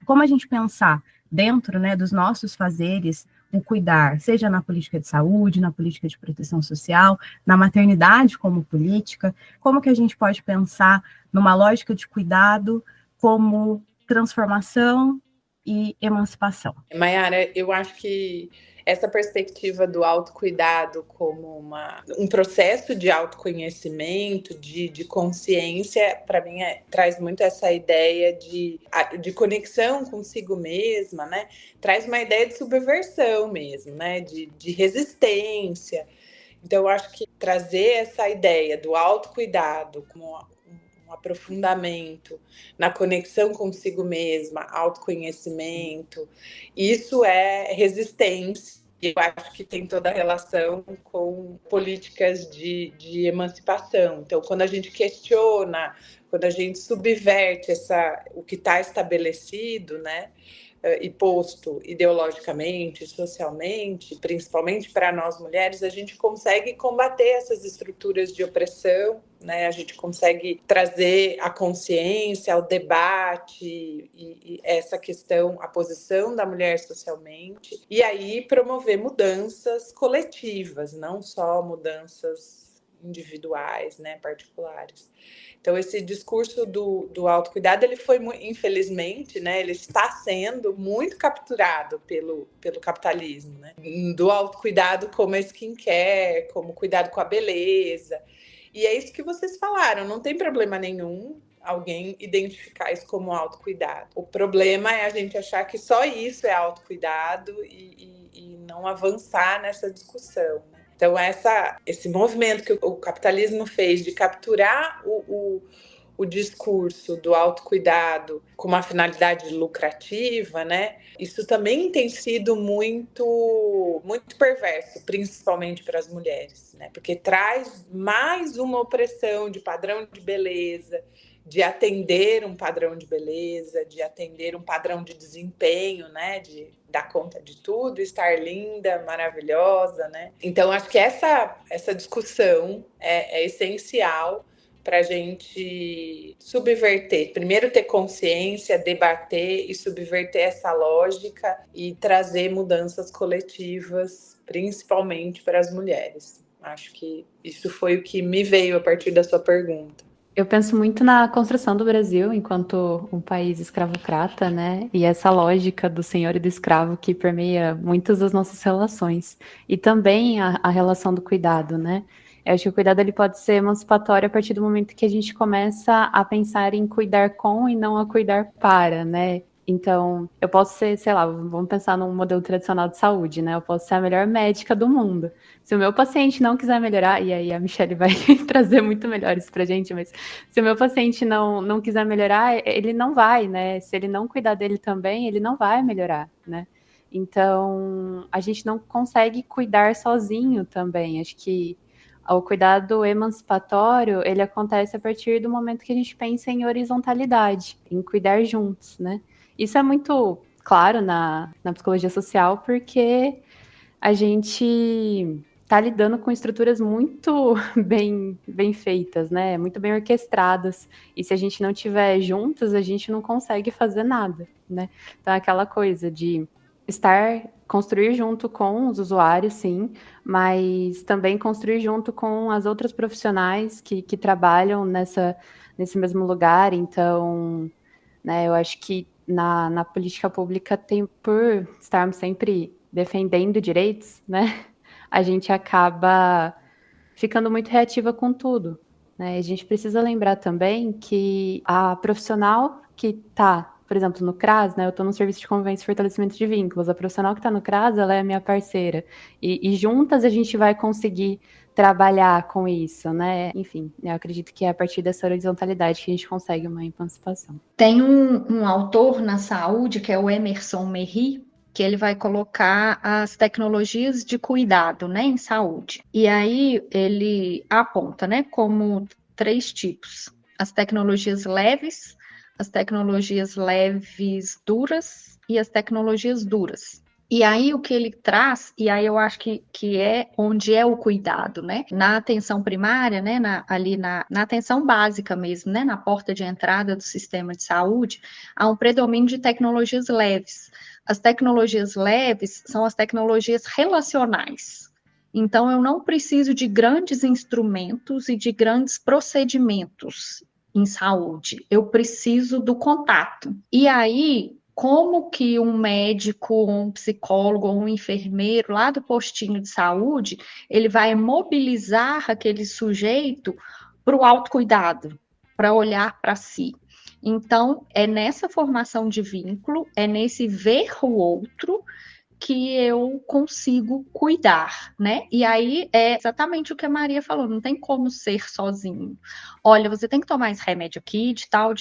Como a gente pensar dentro, né, dos nossos fazeres, o cuidar, seja na política de saúde, na política de proteção social, na maternidade como política, como que a gente pode pensar numa lógica de cuidado como transformação e emancipação? Mayara, eu acho que essa perspectiva do autocuidado como um processo de autoconhecimento, de consciência, para mim traz muito essa ideia de conexão consigo mesma, né? Traz uma ideia de subversão mesmo, né? De resistência. Então, eu acho que trazer essa ideia do autocuidado como um aprofundamento na conexão consigo mesma, autoconhecimento, isso é resistência. Eu acho que tem toda a relação com políticas de emancipação. Então, quando a gente questiona, quando a gente subverte o que está estabelecido, né, e posto ideologicamente, socialmente, principalmente para nós mulheres, a gente consegue combater essas estruturas de opressão, né? A gente consegue trazer a consciência, o debate e essa questão, a posição da mulher socialmente, e aí promover mudanças coletivas, não só mudanças individuais, né, particulares. Então, esse discurso do autocuidado, ele foi, infelizmente, né, ele está sendo muito capturado pelo capitalismo, né? Do autocuidado como a skincare, como cuidado com a beleza. E é isso que vocês falaram, não tem problema nenhum alguém identificar isso como autocuidado. O problema é a gente achar que só isso é autocuidado e não avançar nessa discussão, né? Então, esse movimento que o capitalismo fez de capturar o discurso do autocuidado com uma finalidade lucrativa, né? Isso também tem sido muito, muito perverso, principalmente para as mulheres, né? Porque traz mais uma opressão de padrão de beleza, de atender um padrão de beleza, de atender um padrão de desempenho, né? De dar conta de tudo, estar linda, maravilhosa, né? Então, acho que essa discussão é essencial para a gente subverter. Primeiro, ter consciência, debater e subverter essa lógica e trazer mudanças coletivas, principalmente para as mulheres. Acho que isso foi o que me veio a partir da sua pergunta. Eu penso muito na construção do Brasil enquanto um país escravocrata, né? E essa lógica do senhor e do escravo que permeia muitas das nossas relações. E também a relação do cuidado, né? Eu acho que o cuidado ele pode ser emancipatório a partir do momento que a gente começa a pensar em cuidar com e não a cuidar para, né? Então, eu posso ser, sei lá, vamos pensar num modelo tradicional de saúde, né? Eu posso ser a melhor médica do mundo. Se o meu paciente não quiser melhorar, e aí a Michelle vai trazer muito melhor isso pra gente, mas se o meu paciente não quiser melhorar, ele não vai, né? Se ele não cuidar dele também, ele não vai melhorar, né? Então, a gente não consegue cuidar sozinho também. Acho que o cuidado emancipatório, ele acontece a partir do momento que a gente pensa em horizontalidade, em cuidar juntos, né? Isso é muito claro na psicologia social, porque a gente está lidando com estruturas muito bem feitas, né? Muito bem orquestradas. E se a gente não estiver juntos, a gente não consegue fazer nada, né? Então, é aquela coisa de construir junto com os usuários, sim, mas também construir junto com as outras profissionais que trabalham nesse mesmo lugar. Então, né, eu acho que na política pública, por estarmos sempre defendendo direitos, né, a gente acaba ficando muito reativa com tudo, né? A gente precisa lembrar também que a profissional que está, por exemplo, no CRAS, né, eu estou no serviço de convivência e fortalecimento de vínculos, a profissional que está no CRAS, ela é minha parceira, e juntas a gente vai conseguir trabalhar com isso, né? Enfim, eu acredito que é a partir dessa horizontalidade que a gente consegue uma emancipação. Tem um autor na saúde, que é o Emerson Merri, que ele vai colocar as tecnologias de cuidado, né, em saúde. E aí ele aponta, né, como 3 tipos: as tecnologias leves duras e as tecnologias duras. E aí o que ele traz, e aí eu acho que é onde é o cuidado, né? Na atenção primária, né? Na atenção básica mesmo, né? Na porta de entrada do sistema de saúde, há um predomínio de tecnologias leves. As tecnologias leves são as tecnologias relacionais. Então, eu não preciso de grandes instrumentos e de grandes procedimentos em saúde. Eu preciso do contato. E aí, como que um médico, um psicólogo ou um enfermeiro lá do postinho de saúde, ele vai mobilizar aquele sujeito para o autocuidado, para olhar para si. Então, é nessa formação de vínculo, é nesse ver o outro que eu consigo cuidar, né? E aí é exatamente o que a Maria falou, não tem como ser sozinho. Olha, você tem que tomar esse remédio aqui de tal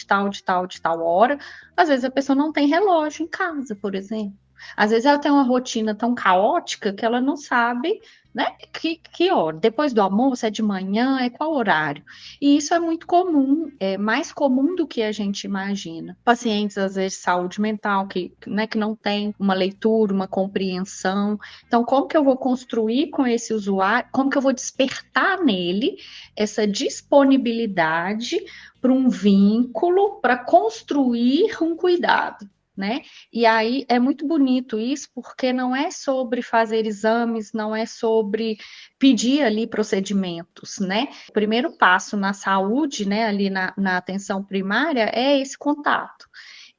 hora. Às vezes a pessoa não tem relógio em casa, por exemplo. Às vezes ela tem uma rotina tão caótica que ela não sabe, né, que hora. Depois do almoço, é de manhã, é qual horário? E isso é muito comum, é mais comum do que a gente imagina. Pacientes, às vezes, de saúde mental, que não tem uma leitura, uma compreensão. Então, como que eu vou construir com esse usuário, como que eu vou despertar nele essa disponibilidade para um vínculo, para construir um cuidado? né? E aí é muito bonito isso, porque não é sobre fazer exames, não é sobre pedir ali procedimentos, né? O primeiro passo na saúde, né, ali na atenção primária, é esse contato.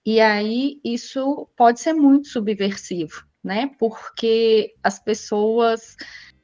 E aí isso pode ser muito subversivo, né? Porque as pessoas,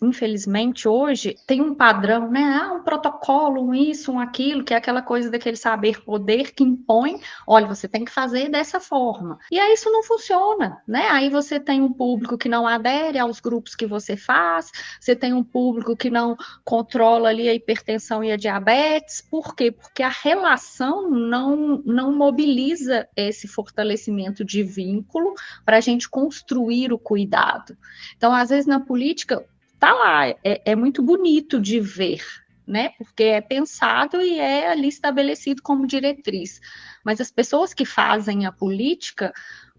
infelizmente, hoje tem um padrão, né? Um protocolo, um isso, um aquilo, que é aquela coisa daquele saber-poder que impõe, olha, você tem que fazer dessa forma. E aí isso não funciona, né? Aí você tem um público que não adere aos grupos que você faz, você tem um público que não controla ali a hipertensão e a diabetes. Por quê? Porque a relação não mobiliza esse fortalecimento de vínculo para a gente construir o cuidado. Então, às vezes, na política, tá lá, é muito bonito de ver, né? Porque é pensado e é ali estabelecido como diretriz. Mas as pessoas que fazem a política,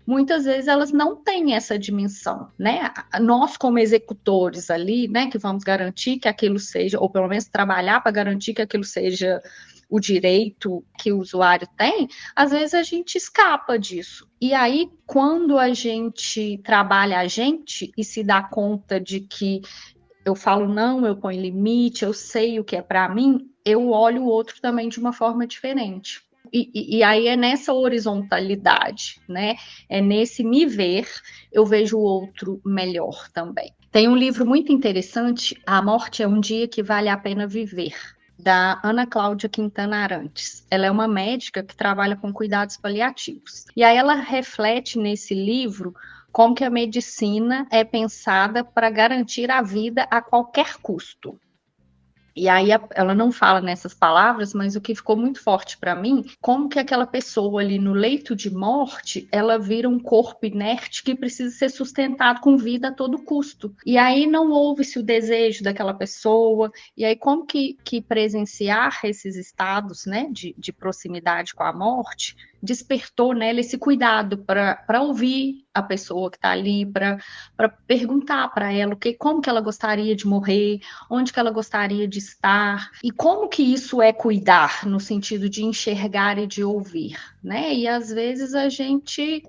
muitas vezes elas não têm essa dimensão, né? Nós, como executores ali, né, que vamos garantir que aquilo seja, ou pelo menos trabalhar para garantir que aquilo seja o direito que o usuário tem, às vezes a gente escapa disso. E aí, quando a gente trabalha a gente e se dá conta de que eu falo não, eu ponho limite, eu sei o que é para mim, eu olho o outro também de uma forma diferente. E aí é nessa horizontalidade, né? É nesse me ver, eu vejo o outro melhor também. Tem um livro muito interessante, A Morte é um Dia que Vale a Pena Viver, da Ana Cláudia Quintana Arantes. Ela é uma médica que trabalha com cuidados paliativos. E aí ela reflete nesse livro como que a medicina é pensada para garantir a vida a qualquer custo. E aí ela não fala nessas palavras, mas o que ficou muito forte para mim, como que aquela pessoa ali no leito de morte, ela vira um corpo inerte que precisa ser sustentado com vida a todo custo. E aí não ouve-se o desejo daquela pessoa, e aí como que presenciar esses estados, né, de proximidade com a morte, despertou nela esse cuidado para ouvir a pessoa que está ali, para perguntar para ela como que ela gostaria de morrer, onde que ela gostaria de estar, e como que isso é cuidar, no sentido de enxergar e de ouvir, né? E às vezes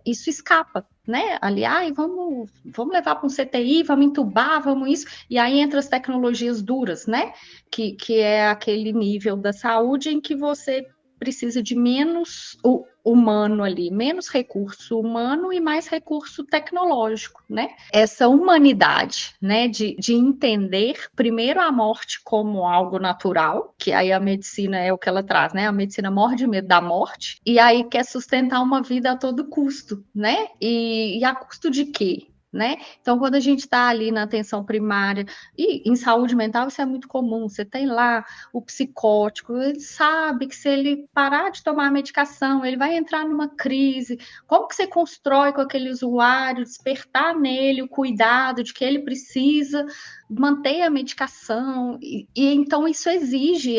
isso escapa, né? Ali, vamos levar para um CTI, vamos entubar, vamos isso, e aí entra as tecnologias duras, né? Que é aquele nível da saúde em que você precisa de menos humano ali, menos recurso humano e mais recurso tecnológico, né? Essa humanidade, né, de entender primeiro a morte como algo natural, que aí a medicina é o que ela traz, né? A medicina morre de medo da morte, e aí quer sustentar uma vida a todo custo, né? E a custo de quê? Né? Então, quando a gente está ali na atenção primária, e em saúde mental isso é muito comum, você tem lá o psicótico, ele sabe que se ele parar de tomar a medicação, ele vai entrar numa crise. Como que você constrói com aquele usuário, despertar nele o cuidado de que ele precisa manter a medicação? E então isso exige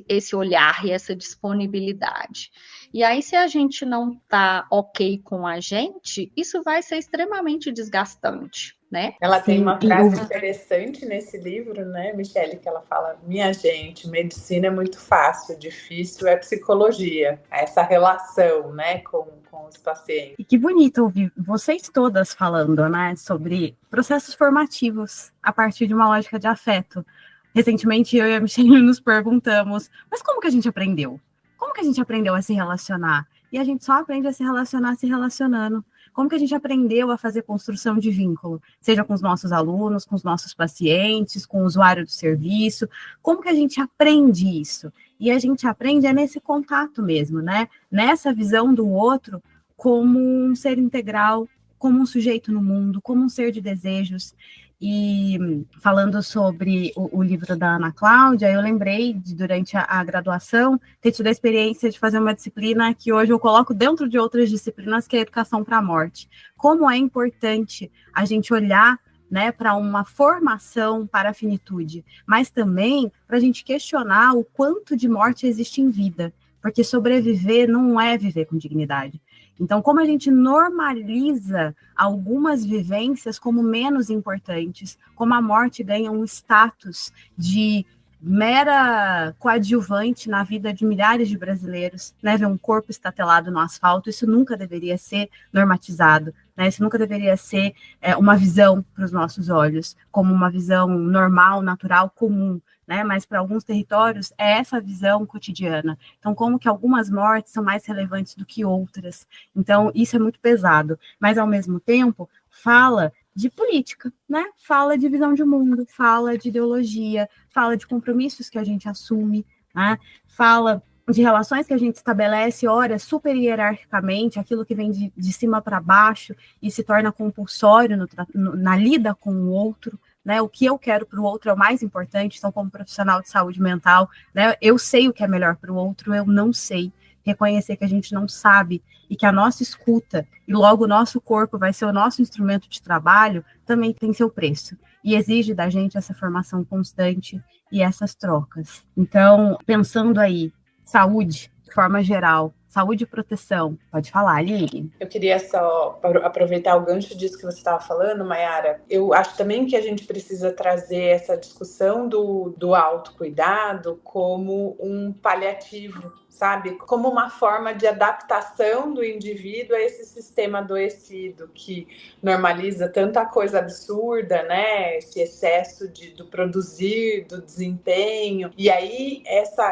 esse olhar e essa disponibilidade. E aí, se a gente não está ok com a gente, isso vai ser extremamente desgastante, né? Ela tem uma frase interessante nesse livro, né, Michele, que ela fala: minha gente, medicina é muito fácil, difícil é psicologia. Essa relação, né, com os pacientes. E que bonito ouvir vocês todas falando, né, sobre processos formativos a partir de uma lógica de afeto. Recentemente, eu e a Michele nos perguntamos, mas como que a gente aprendeu? Como que a gente aprendeu a se relacionar? E a gente só aprende a se relacionar se relacionando. Como que a gente aprendeu a fazer construção de vínculo? Seja com os nossos alunos, com os nossos pacientes, com o usuário do serviço. Como que a gente aprende isso? E a gente aprende nesse contato mesmo, né? Nessa visão do outro como um ser integral, como um sujeito no mundo, como um ser de desejos. E falando sobre o livro da Ana Cláudia, eu lembrei de, durante a graduação, ter tido a experiência de fazer uma disciplina que hoje eu coloco dentro de outras disciplinas, que é a educação para a morte. Como é importante a gente olhar, né, para uma formação para a finitude, mas também para a gente questionar o quanto de morte existe em vida, porque sobreviver não é viver com dignidade. Então, como a gente normaliza algumas vivências como menos importantes, como a morte ganha um status de mera coadjuvante na vida de milhares de brasileiros, né? Ver um corpo estatelado no asfalto, isso nunca deveria ser normatizado, né? Isso nunca deveria ser uma visão para os nossos olhos, como uma visão normal, natural, comum, né? Mas para alguns territórios é essa visão cotidiana. Então, como que algumas mortes são mais relevantes do que outras? Então, isso é muito pesado. Mas, ao mesmo tempo, fala de política, né? Fala de visão de mundo, fala de ideologia, fala de compromissos que a gente assume, né? Fala de relações que a gente estabelece, ora, super hierarquicamente, aquilo que vem de cima para baixo e se torna compulsório na lida com o outro, né? O que eu quero para o outro é o mais importante. Então, como profissional de saúde mental, né, eu sei o que é melhor para o outro, eu não sei. Reconhecer que a gente não sabe e que a nossa escuta e logo o nosso corpo vai ser o nosso instrumento de trabalho, também tem seu preço. E exige da gente essa formação constante e essas trocas. Então, pensando aí, saúde, de forma geral, saúde e proteção. Pode falar, Aline. Eu queria só aproveitar o gancho disso que você estava falando, Mayara. Eu acho também que a gente precisa trazer essa discussão do autocuidado como um paliativo, sabe? Como uma forma de adaptação do indivíduo a esse sistema adoecido que normaliza tanta coisa absurda, né? Esse excesso do produzir, do desempenho. E aí,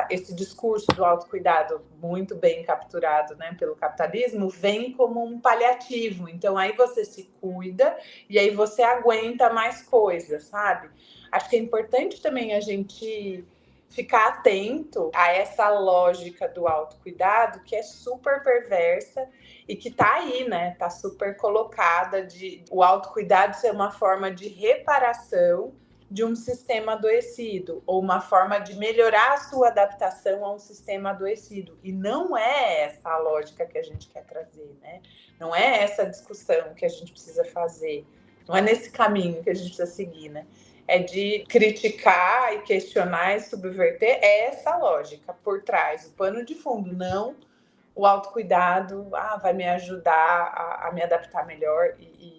esse discurso do autocuidado muito bem capturado, né, pelo capitalismo, vem como um paliativo. Então, aí você se cuida e aí você aguenta mais coisas, sabe? Acho que é importante também a gente ficar atento a essa lógica do autocuidado, que é super perversa e que tá aí, né? Tá super colocada de o autocuidado ser uma forma de reparação de um sistema adoecido, ou uma forma de melhorar a sua adaptação a um sistema adoecido. E não é essa a lógica que a gente quer trazer, né? Não é essa discussão que a gente precisa fazer. Não é nesse caminho que a gente precisa seguir, né? É de criticar e questionar e subverter essa lógica por trás, o pano de fundo, não o autocuidado, vai me ajudar a me adaptar melhor e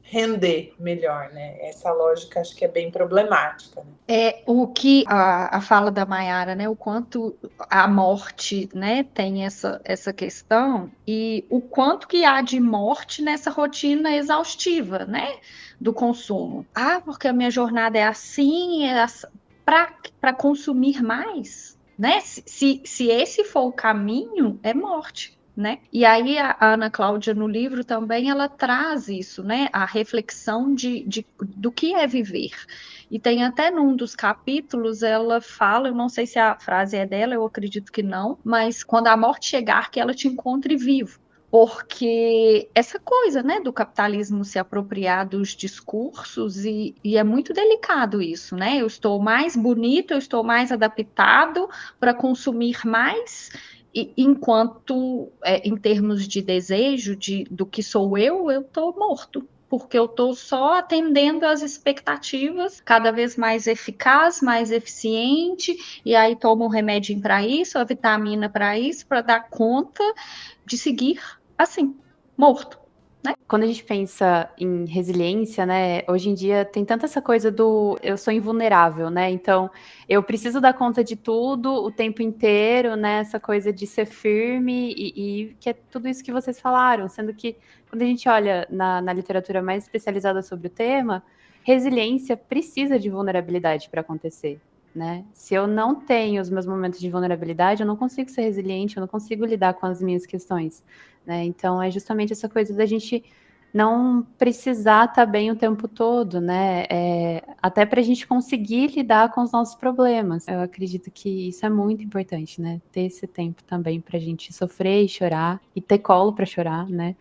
render melhor, né? Essa lógica acho que é bem problemática. Né? É o que a fala da Mayara, né? O quanto a morte, né, tem essa questão e o quanto que há de morte nessa rotina exaustiva, né, do consumo. Porque a minha jornada é assim para consumir mais, né? Se esse for o caminho, é morte. Né? E aí a Ana Cláudia no livro também ela traz isso, né? A reflexão do que é viver. E tem até num dos capítulos ela fala, eu não sei se a frase é dela, eu acredito que não, mas quando a morte chegar, que ela te encontre vivo. Porque essa coisa, né, do capitalismo se apropriar dos discursos e é muito delicado isso, né? Eu estou mais bonito, eu estou mais adaptado para consumir mais. Enquanto, em termos de desejo, do que sou eu estou morto, porque eu estou só atendendo às expectativas, cada vez mais eficaz, mais eficiente, e aí tomo um remédio para isso, a vitamina para isso, para dar conta de seguir assim, morto. Né? Quando a gente pensa em resiliência, né, hoje em dia tem tanta essa coisa do eu sou invulnerável, né, então eu preciso dar conta de tudo o tempo inteiro, né, essa coisa de ser firme e que é tudo isso que vocês falaram, sendo que quando a gente olha na literatura mais especializada sobre o tema, resiliência precisa de vulnerabilidade para acontecer. Né? Se eu não tenho os meus momentos de vulnerabilidade, eu não consigo ser resiliente, eu não consigo lidar com as minhas questões, né? Então, é justamente essa coisa da gente não precisar estar bem o tempo todo, né? Até para a gente conseguir lidar com os nossos problemas. Eu acredito que isso é muito importante, né? Ter esse tempo também para a gente sofrer e chorar, e ter colo para chorar, né?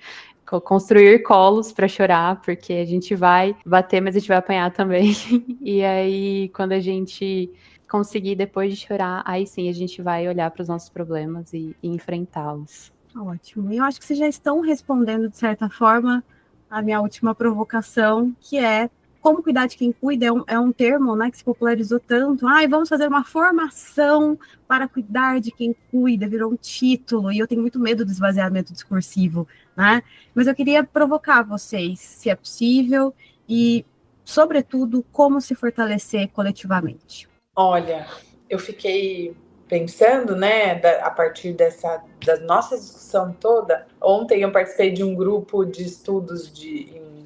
Construir colos para chorar, porque a gente vai bater, mas a gente vai apanhar também. E aí, quando a gente conseguir, depois de chorar, aí sim a gente vai olhar para os nossos problemas e enfrentá-los. Ótimo. E eu acho que vocês já estão respondendo, de certa forma, a minha última provocação, que é como cuidar de quem cuida, é um termo, né, que se popularizou tanto. Vamos fazer uma formação para cuidar de quem cuida, virou um título, e eu tenho muito medo do esvaziamento discursivo, né? Mas eu queria provocar vocês, se é possível, e, sobretudo, como se fortalecer coletivamente. Olha, eu fiquei pensando, né, a partir da nossa discussão toda. Ontem eu participei de um grupo de estudos em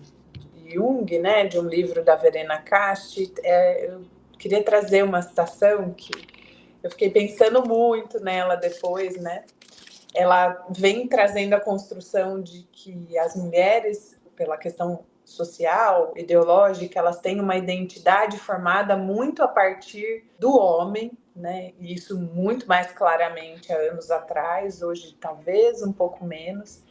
Jung, né, de um livro da Verena Casti. Eu queria trazer uma citação que eu fiquei pensando muito nela depois, né? Ela vem trazendo a construção de que as mulheres, pela questão social, ideológica, elas têm uma identidade formada muito a partir do homem, né? E isso muito mais claramente há anos atrás, hoje talvez um pouco menos.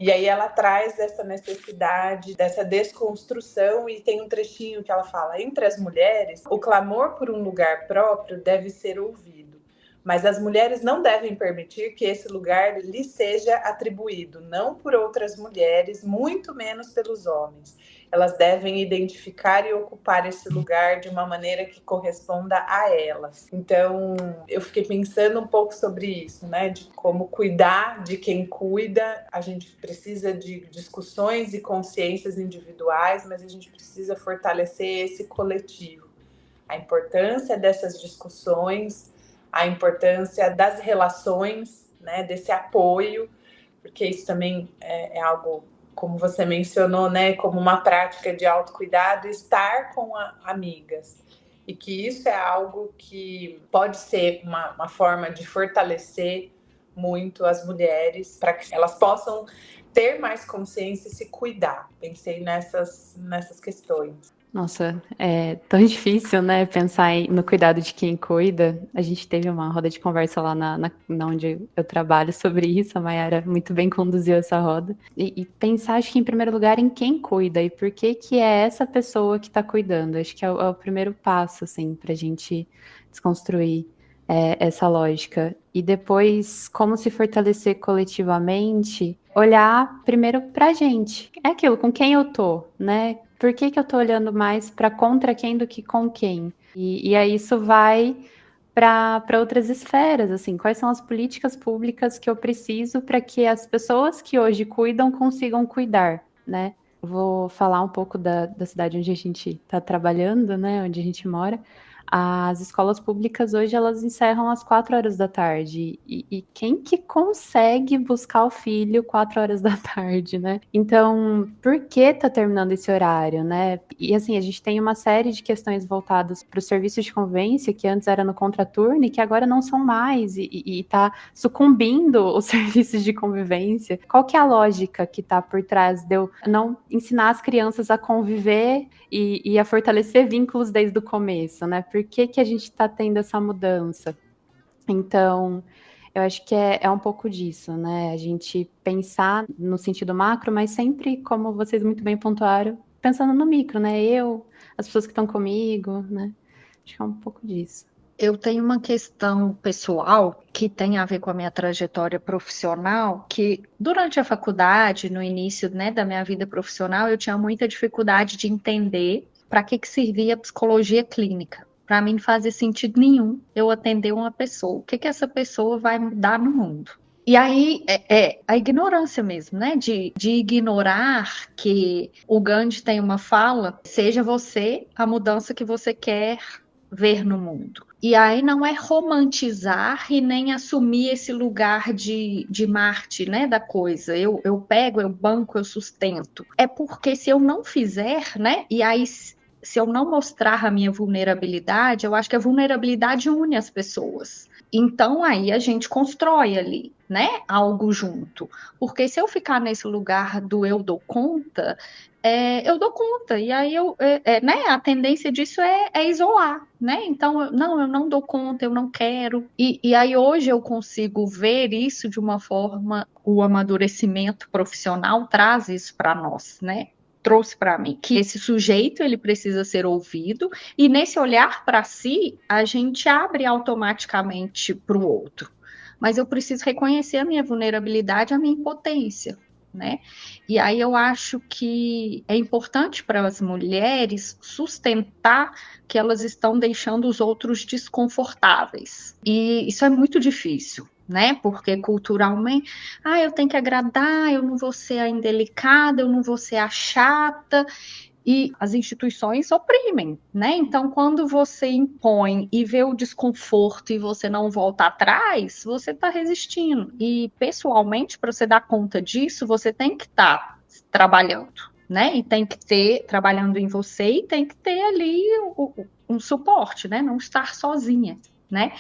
E aí ela traz essa necessidade, dessa desconstrução, e tem um trechinho que ela fala: entre as mulheres, o clamor por um lugar próprio deve ser ouvido, mas as mulheres não devem permitir que esse lugar lhe seja atribuído, não por outras mulheres, muito menos pelos homens. Elas devem identificar e ocupar esse lugar de uma maneira que corresponda a elas. Então, eu fiquei pensando um pouco sobre isso, né? De como cuidar de quem cuida. A gente precisa de discussões e consciências individuais, mas a gente precisa fortalecer esse coletivo. A importância dessas discussões, a importância das relações, né? Desse apoio, porque isso também é algo, como você mencionou, né, como uma prática de autocuidado, estar com amigas. E que isso é algo que pode ser uma forma de fortalecer muito as mulheres, para que elas possam ter mais consciência e se cuidar. Pensei nessas questões. Nossa, é tão difícil, né, pensar no cuidado de quem cuida. A gente teve uma roda de conversa lá na onde eu trabalho sobre isso, a Mayara muito bem conduziu essa roda. E pensar, acho que em primeiro lugar, em quem cuida e por que é essa pessoa que está cuidando. Acho que é o primeiro passo, assim, para a gente desconstruir essa lógica. E depois, como se fortalecer coletivamente, olhar primeiro pra gente. É aquilo, com quem eu tô, né? Por que eu tô olhando mais para contra quem do que com quem? E aí isso vai para outras esferas, assim, quais são as políticas públicas que eu preciso para que as pessoas que hoje cuidam consigam cuidar, né? Eu vou falar um pouco da cidade onde a gente está trabalhando, né? Onde a gente mora. As escolas públicas hoje, elas encerram às 4 horas da tarde. E quem que consegue buscar o filho 4 horas da tarde, né? Então, por que tá terminando esse horário, né? E assim, a gente tem uma série de questões voltadas para os serviços de convivência, que antes era no contraturno e que agora não são mais, e tá sucumbindo os serviços de convivência. Qual que é a lógica que tá por trás de eu não ensinar as crianças a conviver e a fortalecer vínculos desde o começo, né? Por que a gente está tendo essa mudança? Então, eu acho que é um pouco disso, né? A gente pensar no sentido macro, mas sempre, como vocês muito bem pontuaram, pensando no micro, né? As pessoas que estão comigo, né? Acho que é um pouco disso. Eu tenho uma questão pessoal que tem a ver com a minha trajetória profissional, que durante a faculdade, no início, né, da minha vida profissional, eu tinha muita dificuldade de entender para que servia a psicologia clínica. Para mim não fazia sentido nenhum eu atender uma pessoa. O que essa pessoa vai mudar no mundo? E aí é a ignorância mesmo, né? De ignorar que o Gandhi tem uma fala: seja você a mudança que você quer ver no mundo. E aí não é romantizar e nem assumir esse lugar de Marte, né, da coisa. Eu pego, eu banco, eu sustento. É porque se eu não fizer, né, e aí se eu não mostrar a minha vulnerabilidade, eu acho que a vulnerabilidade une as pessoas. Então aí a gente constrói ali, né, algo junto. Porque se eu ficar nesse lugar do eu dou conta, eu dou conta, e aí né, a tendência disso é isolar, né? Então, eu não dou conta, eu não quero. E aí hoje eu consigo ver isso de uma forma, o amadurecimento profissional traz isso para nós, né? Trouxe para mim que esse sujeito ele precisa ser ouvido, e nesse olhar para si a gente abre automaticamente para o outro. Mas eu preciso reconhecer a minha vulnerabilidade, a minha impotência, né? E aí eu acho que é importante para as mulheres sustentar que elas estão deixando os outros desconfortáveis. E isso é muito difícil, né? Porque culturalmente, eu tenho que agradar, eu não vou ser a indelicada, eu não vou ser a chata. e as instituições oprimem, né? Então, quando você impõe e vê o desconforto e você não volta atrás, você está resistindo. E, pessoalmente, para você dar conta disso, você tem que estar trabalhando, né? E tem que ter, trabalhando em você, e tem que ter ali um suporte, né? Não estar sozinha, né?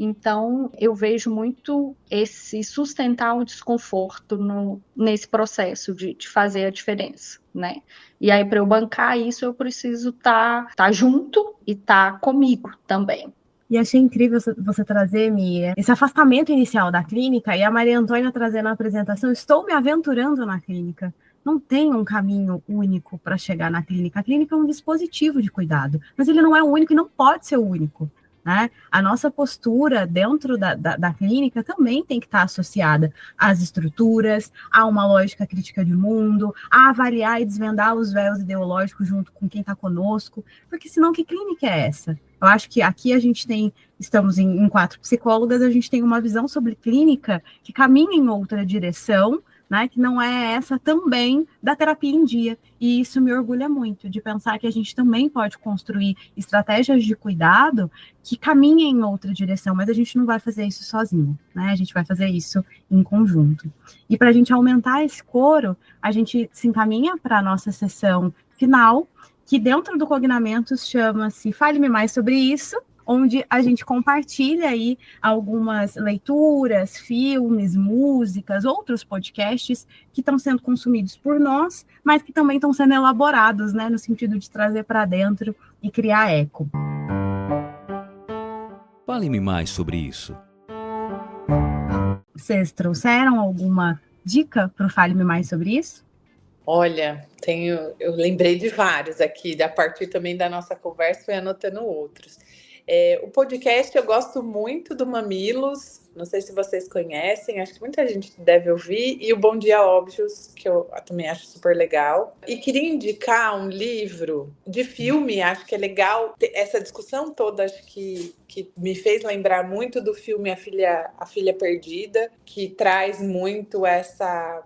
Então, eu vejo muito esse sustentar o desconforto nesse processo de fazer a diferença, né? E aí, para eu bancar isso, eu preciso estar junto e estar comigo também. E achei incrível você trazer, Mia, esse afastamento inicial da clínica e a Maria Antônia trazendo na apresentação, estou me aventurando na clínica. Não tem um caminho único para chegar na clínica. A clínica é um dispositivo de cuidado, mas ele não é o único e não pode ser o único. Né? A nossa postura dentro da clínica também tem que estar associada às estruturas, a uma lógica crítica de mundo, a avaliar e desvendar os véus ideológicos junto com quem está conosco, porque senão que clínica é essa? Eu acho que aqui estamos em 4 psicólogas, a gente tem uma visão sobre clínica que caminha em outra direção, né, que não é essa também da terapia em dia, e isso me orgulha muito, de pensar que a gente também pode construir estratégias de cuidado que caminhem em outra direção, mas a gente não vai fazer isso sozinho, né, a gente vai fazer isso em conjunto. E para a gente aumentar esse coro, a gente se encaminha para a nossa sessão final, que dentro do Cognamentos chama-se Fale-me Mais Sobre Isso, onde a gente compartilha aí algumas leituras, filmes, músicas, outros podcasts que estão sendo consumidos por nós, mas que também estão sendo elaborados, né, no sentido de trazer para dentro e criar eco. Fale-me mais sobre isso. Vocês trouxeram alguma dica para o Fale-me Mais Sobre Isso? Olha, eu lembrei de vários aqui, a partir também da nossa conversa, fui anotando outros. O podcast eu gosto muito do Mamilos, não sei se vocês conhecem, acho que muita gente deve ouvir, e o Bom Dia Óbvios, que eu também acho super legal. E queria indicar um livro de filme, acho que é legal, essa discussão toda, acho que me fez lembrar muito do filme A Filha Perdida, que traz muito essa...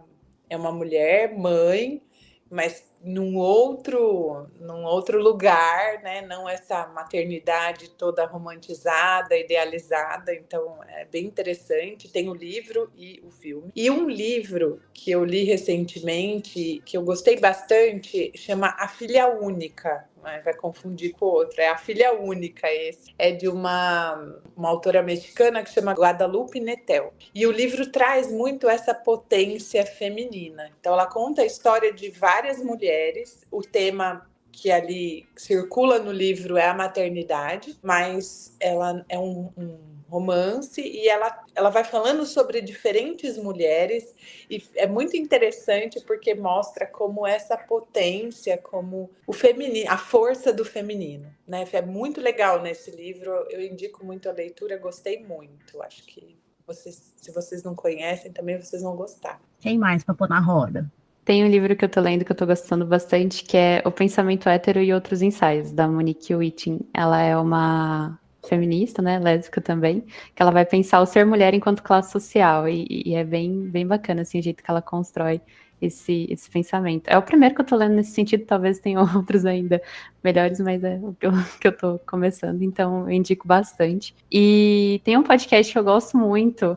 É uma mulher, mãe, mas num outro lugar, né? Não essa maternidade toda romantizada, idealizada. Então, é bem interessante. Tem o livro e o filme. E um livro que eu li recentemente, que eu gostei bastante, chama A Filha Única. Vai confundir com o outro. É A Filha Única, esse. É de uma autora mexicana que chama Guadalupe Nettel. E o livro traz muito essa potência feminina. Então, ela conta a história de várias mulheres. O tema que ali circula no livro é a maternidade, mas ela é um romance e ela vai falando sobre diferentes mulheres e é muito interessante porque mostra como essa potência, como o feminino, a força do feminino, né? É muito legal nesse livro, eu indico muito a leitura, gostei muito. Acho que se vocês não conhecem, também vocês vão gostar. Quem mais para pôr na roda? Tem um livro que eu tô lendo que eu tô gostando bastante, que é O Pensamento Hétero e Outros Ensaios, da Monique Wittin. Ela é uma feminista, né, lésbica também, que ela vai pensar o ser mulher enquanto classe social, e é bem, bem bacana, assim, o jeito que ela constrói esse pensamento. É o primeiro que eu tô lendo nesse sentido, talvez tenha outros ainda melhores, mas é o que eu tô começando, então eu indico bastante. E tem um podcast que eu gosto muito,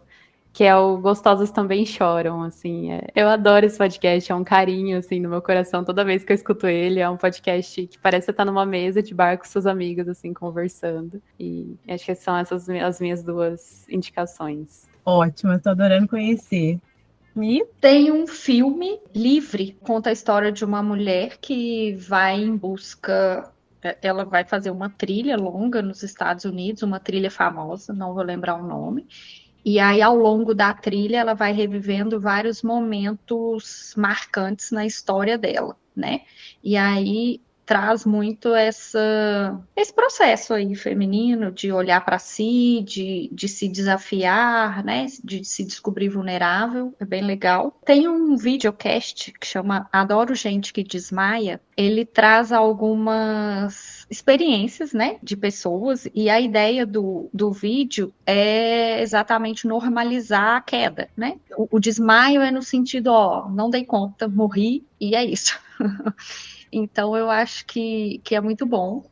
que é o Gostosas Também Choram, assim, eu adoro esse podcast, é um carinho, assim, no meu coração, toda vez que eu escuto ele, é um podcast que parece estar numa mesa de bar com seus amigos, assim, conversando, e acho que são essas as minhas 2 indicações. Ótimo, eu tô adorando conhecer. E tem um filme, Livre, conta a história de uma mulher que vai em busca... Ela vai fazer uma trilha longa nos Estados Unidos, uma trilha famosa, não vou lembrar o nome. E aí, ao longo da trilha, ela vai revivendo vários momentos marcantes na história dela, né? E aí traz muito esse processo aí feminino de olhar para si, de se desafiar, né? De se descobrir vulnerável, é bem legal. Tem um videocast que chama Adoro Gente que Desmaia. Ele traz algumas experiências, né, de pessoas, e a ideia do vídeo é exatamente normalizar a queda, né? O desmaio é no sentido, não dei conta, morri, e é isso. Então, eu acho que é muito bom.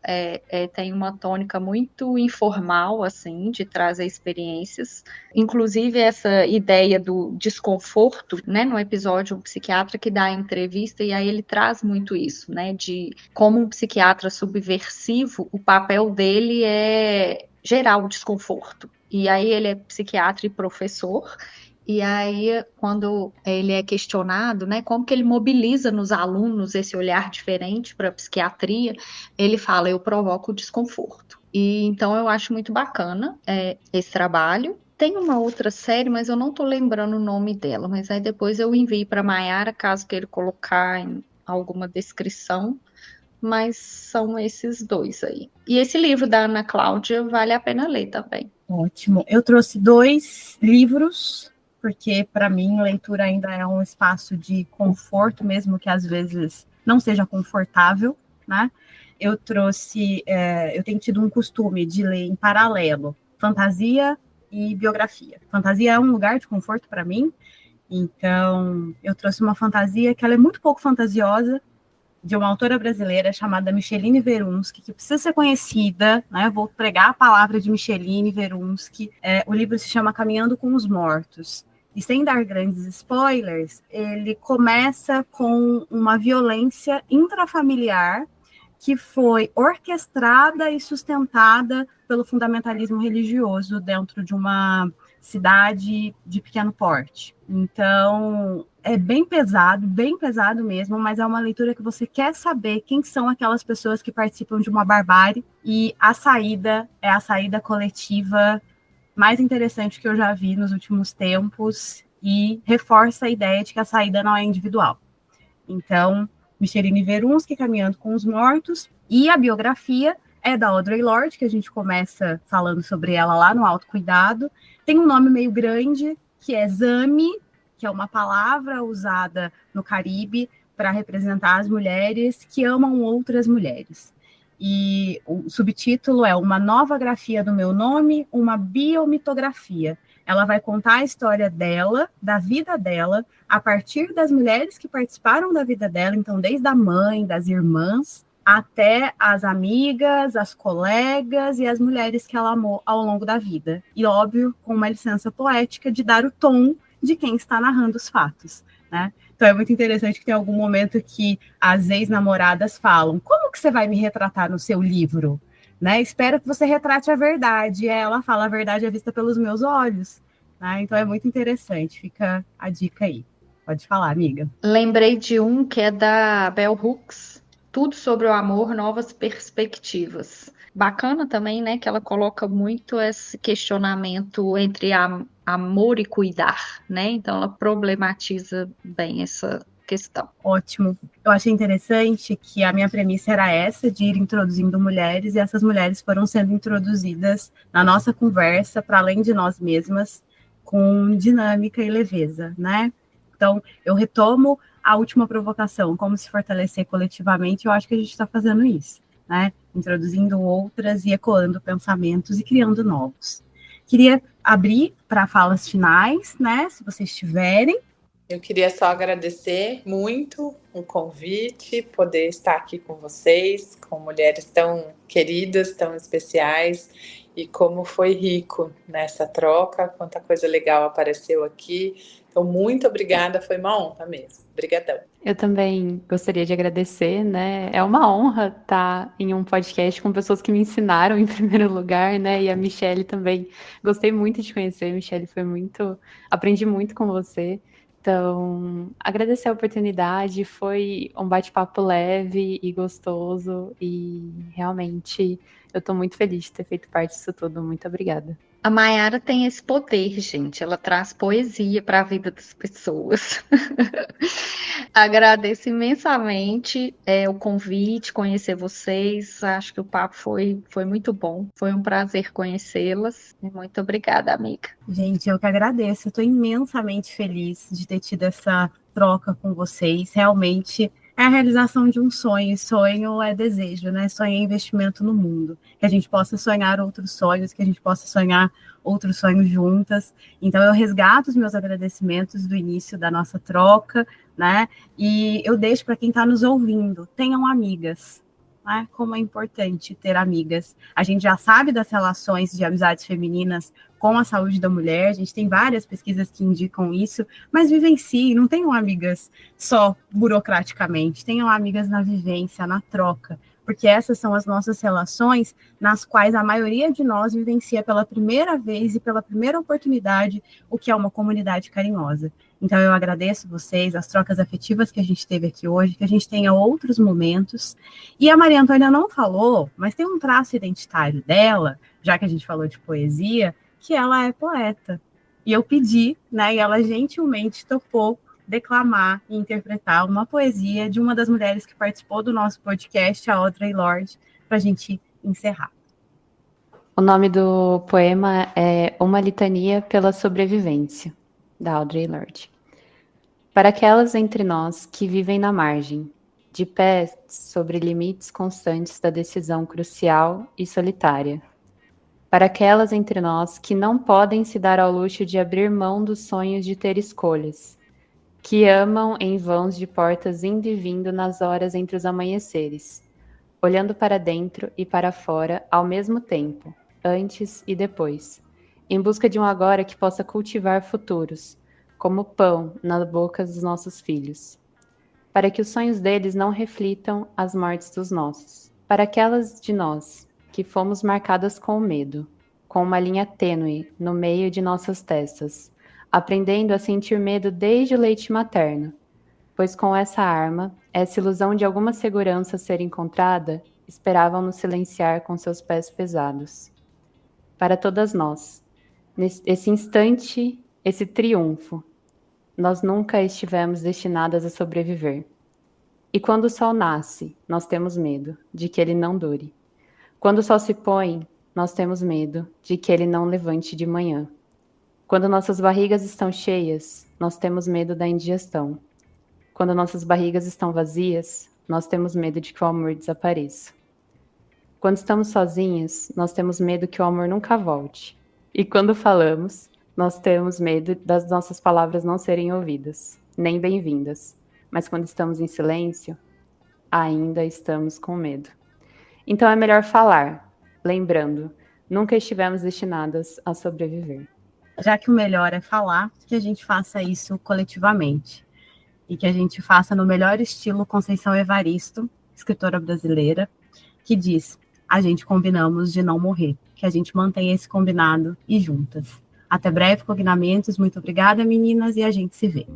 Tem uma tônica muito informal, assim, de trazer experiências. Inclusive, essa ideia do desconforto, né? No episódio, um psiquiatra que dá a entrevista, e aí ele traz muito isso, né? De como um psiquiatra subversivo, o papel dele é gerar o desconforto. E aí ele é psiquiatra e professor. E aí, quando ele é questionado, né, como que ele mobiliza nos alunos esse olhar diferente para a psiquiatria, ele fala, eu provoco desconforto. E então eu acho muito bacana esse trabalho. Tem uma outra série, mas eu não estou lembrando o nome dela, mas aí depois eu envio para a Mayara, caso queira colocar em alguma descrição, mas são esses dois aí. E esse livro da Ana Cláudia vale a pena ler também. Ótimo. Eu trouxe 2 livros, porque para mim leitura ainda é um espaço de conforto, mesmo que às vezes não seja confortável, né? Eu tenho tido um costume de ler em paralelo fantasia e biografia. Fantasia é um lugar de conforto para mim, então eu trouxe uma fantasia que ela é muito pouco fantasiosa, de uma autora brasileira chamada Micheline Verunski, que precisa ser conhecida, né? Vou pregar a palavra de Micheline Verunski. O livro se chama Caminhando com os Mortos. E sem dar grandes spoilers, ele começa com uma violência intrafamiliar que foi orquestrada e sustentada pelo fundamentalismo religioso dentro de uma cidade de pequeno porte. Então, é bem pesado mesmo, mas é uma leitura que você quer saber quem são aquelas pessoas que participam de uma barbárie, e a saída é a saída coletiva mais interessante que eu já vi nos últimos tempos, e reforça a ideia de que a saída não é individual. Então, Micheline Verunski, Caminhando com os Mortos, e a biografia é da Audre Lorde, que a gente começa falando sobre ela lá no Autocuidado. Tem um nome meio grande, que é Zami, que é uma palavra usada no Caribe para representar as mulheres que amam outras mulheres. E o subtítulo é Uma Nova Grafia do Meu Nome, uma biomitografia. Ela vai contar a história dela, da vida dela, a partir das mulheres que participaram da vida dela, então desde a mãe, das irmãs, até as amigas, as colegas e as mulheres que ela amou ao longo da vida. E, óbvio, com uma licença poética de dar o tom de quem está narrando os fatos, né? Então é muito interessante que tem algum momento que as ex-namoradas falam: como que você vai me retratar no seu livro? Né? Espero que você retrate a verdade. E ela fala: a verdade é vista pelos meus olhos. Né? Então é muito interessante, fica a dica aí. Pode falar, amiga. Lembrei de um que é da Bell Hooks, Tudo sobre o Amor, Novas Perspectivas. Bacana também, né, que ela coloca muito esse questionamento entre amor e cuidar, né? Então ela problematiza bem essa questão. Ótimo. Eu achei interessante que a minha premissa era essa, de ir introduzindo mulheres, e essas mulheres foram sendo introduzidas na nossa conversa, para além de nós mesmas, com dinâmica e leveza, né? Então, eu retomo a última provocação, como se fortalecer coletivamente. Eu acho que a gente está fazendo isso, né? Introduzindo outras e ecoando pensamentos e criando novos. Queria abrir para falas finais, né? Se vocês tiverem. Eu queria só agradecer muito o convite, poder estar aqui com vocês, com mulheres tão queridas, tão especiais, e como foi rico nessa troca, quanta coisa legal apareceu aqui. Então, muito obrigada, foi uma honra mesmo. Obrigadão. Eu também gostaria de agradecer, né? É uma honra estar em um podcast com pessoas que me ensinaram em primeiro lugar, né? E a Michelle também. Gostei muito de conhecer, Michelle, aprendi muito com você. Então, agradecer a oportunidade, foi um bate-papo leve e gostoso, e realmente eu estou muito feliz de ter feito parte disso tudo. Muito obrigada. A Mayara tem esse poder, gente. Ela traz poesia para a vida das pessoas. Agradeço imensamente o convite, conhecer vocês. Acho que o papo foi muito bom. Foi um prazer conhecê-las. Muito obrigada, amiga. Gente, eu que agradeço. Eu estou imensamente feliz de ter tido essa troca com vocês. Realmente é a realização de um sonho. Sonho é desejo, né? Sonho é investimento no mundo. Que a gente possa sonhar outros sonhos, que a gente possa sonhar outros sonhos juntas. Então, eu resgato os meus agradecimentos do início da nossa troca, né? E eu deixo para quem está nos ouvindo, tenham amigas, né? Como é importante ter amigas. A gente já sabe das relações de amizades femininas com a saúde da mulher, a gente tem várias pesquisas que indicam isso, mas vivenciem, não tenham amigas só burocraticamente, tenham amigas na vivência, na troca, porque essas são as nossas relações nas quais a maioria de nós vivencia pela primeira vez e pela primeira oportunidade o que é uma comunidade carinhosa. Então, eu agradeço vocês, as trocas afetivas que a gente teve aqui hoje, que a gente tenha outros momentos. E a Maria Antônia não falou, mas tem um traço identitário dela, já que a gente falou de poesia, que ela é poeta. E eu pedi, né, e ela gentilmente topou declamar e interpretar uma poesia de uma das mulheres que participou do nosso podcast, a Audre Lorde, para a gente encerrar. O nome do poema é Uma Litania pela Sobrevivência, da Audre Lorde. Para aquelas entre nós que vivem na margem, de pé sobre limites constantes da decisão crucial e solitária. Para aquelas entre nós que não podem se dar ao luxo de abrir mão dos sonhos de ter escolhas, que amam em vãos de portas indo e vindo nas horas entre os amanheceres, olhando para dentro e para fora ao mesmo tempo, antes e depois, em busca de um agora que possa cultivar futuros, como pão na boca dos nossos filhos, para que os sonhos deles não reflitam as mortes dos nossos. Para aquelas de nós que fomos marcadas com o medo, com uma linha tênue no meio de nossas testas, aprendendo a sentir medo desde o leite materno, pois com essa arma, essa ilusão de alguma segurança ser encontrada, esperavam nos silenciar com seus pés pesados. Para todas nós, esse instante, esse triunfo, nós nunca estivemos destinadas a sobreviver. E quando o sol nasce, nós temos medo de que ele não dure. Quando o sol se põe, nós temos medo de que ele não levante de manhã. Quando nossas barrigas estão cheias, nós temos medo da indigestão. Quando nossas barrigas estão vazias, nós temos medo de que o amor desapareça. Quando estamos sozinhas, nós temos medo que o amor nunca volte. E quando falamos, nós temos medo das nossas palavras não serem ouvidas, nem bem-vindas. Mas quando estamos em silêncio, ainda estamos com medo. Então é melhor falar, lembrando, nunca estivemos destinadas a sobreviver. Já que o melhor é falar, que a gente faça isso coletivamente. E que a gente faça no melhor estilo Conceição Evaristo, escritora brasileira, que diz: a gente combinamos de não morrer, que a gente mantenha esse combinado e juntas. Até breve, Cognamentos. Muito obrigada, meninas, e a gente se vê.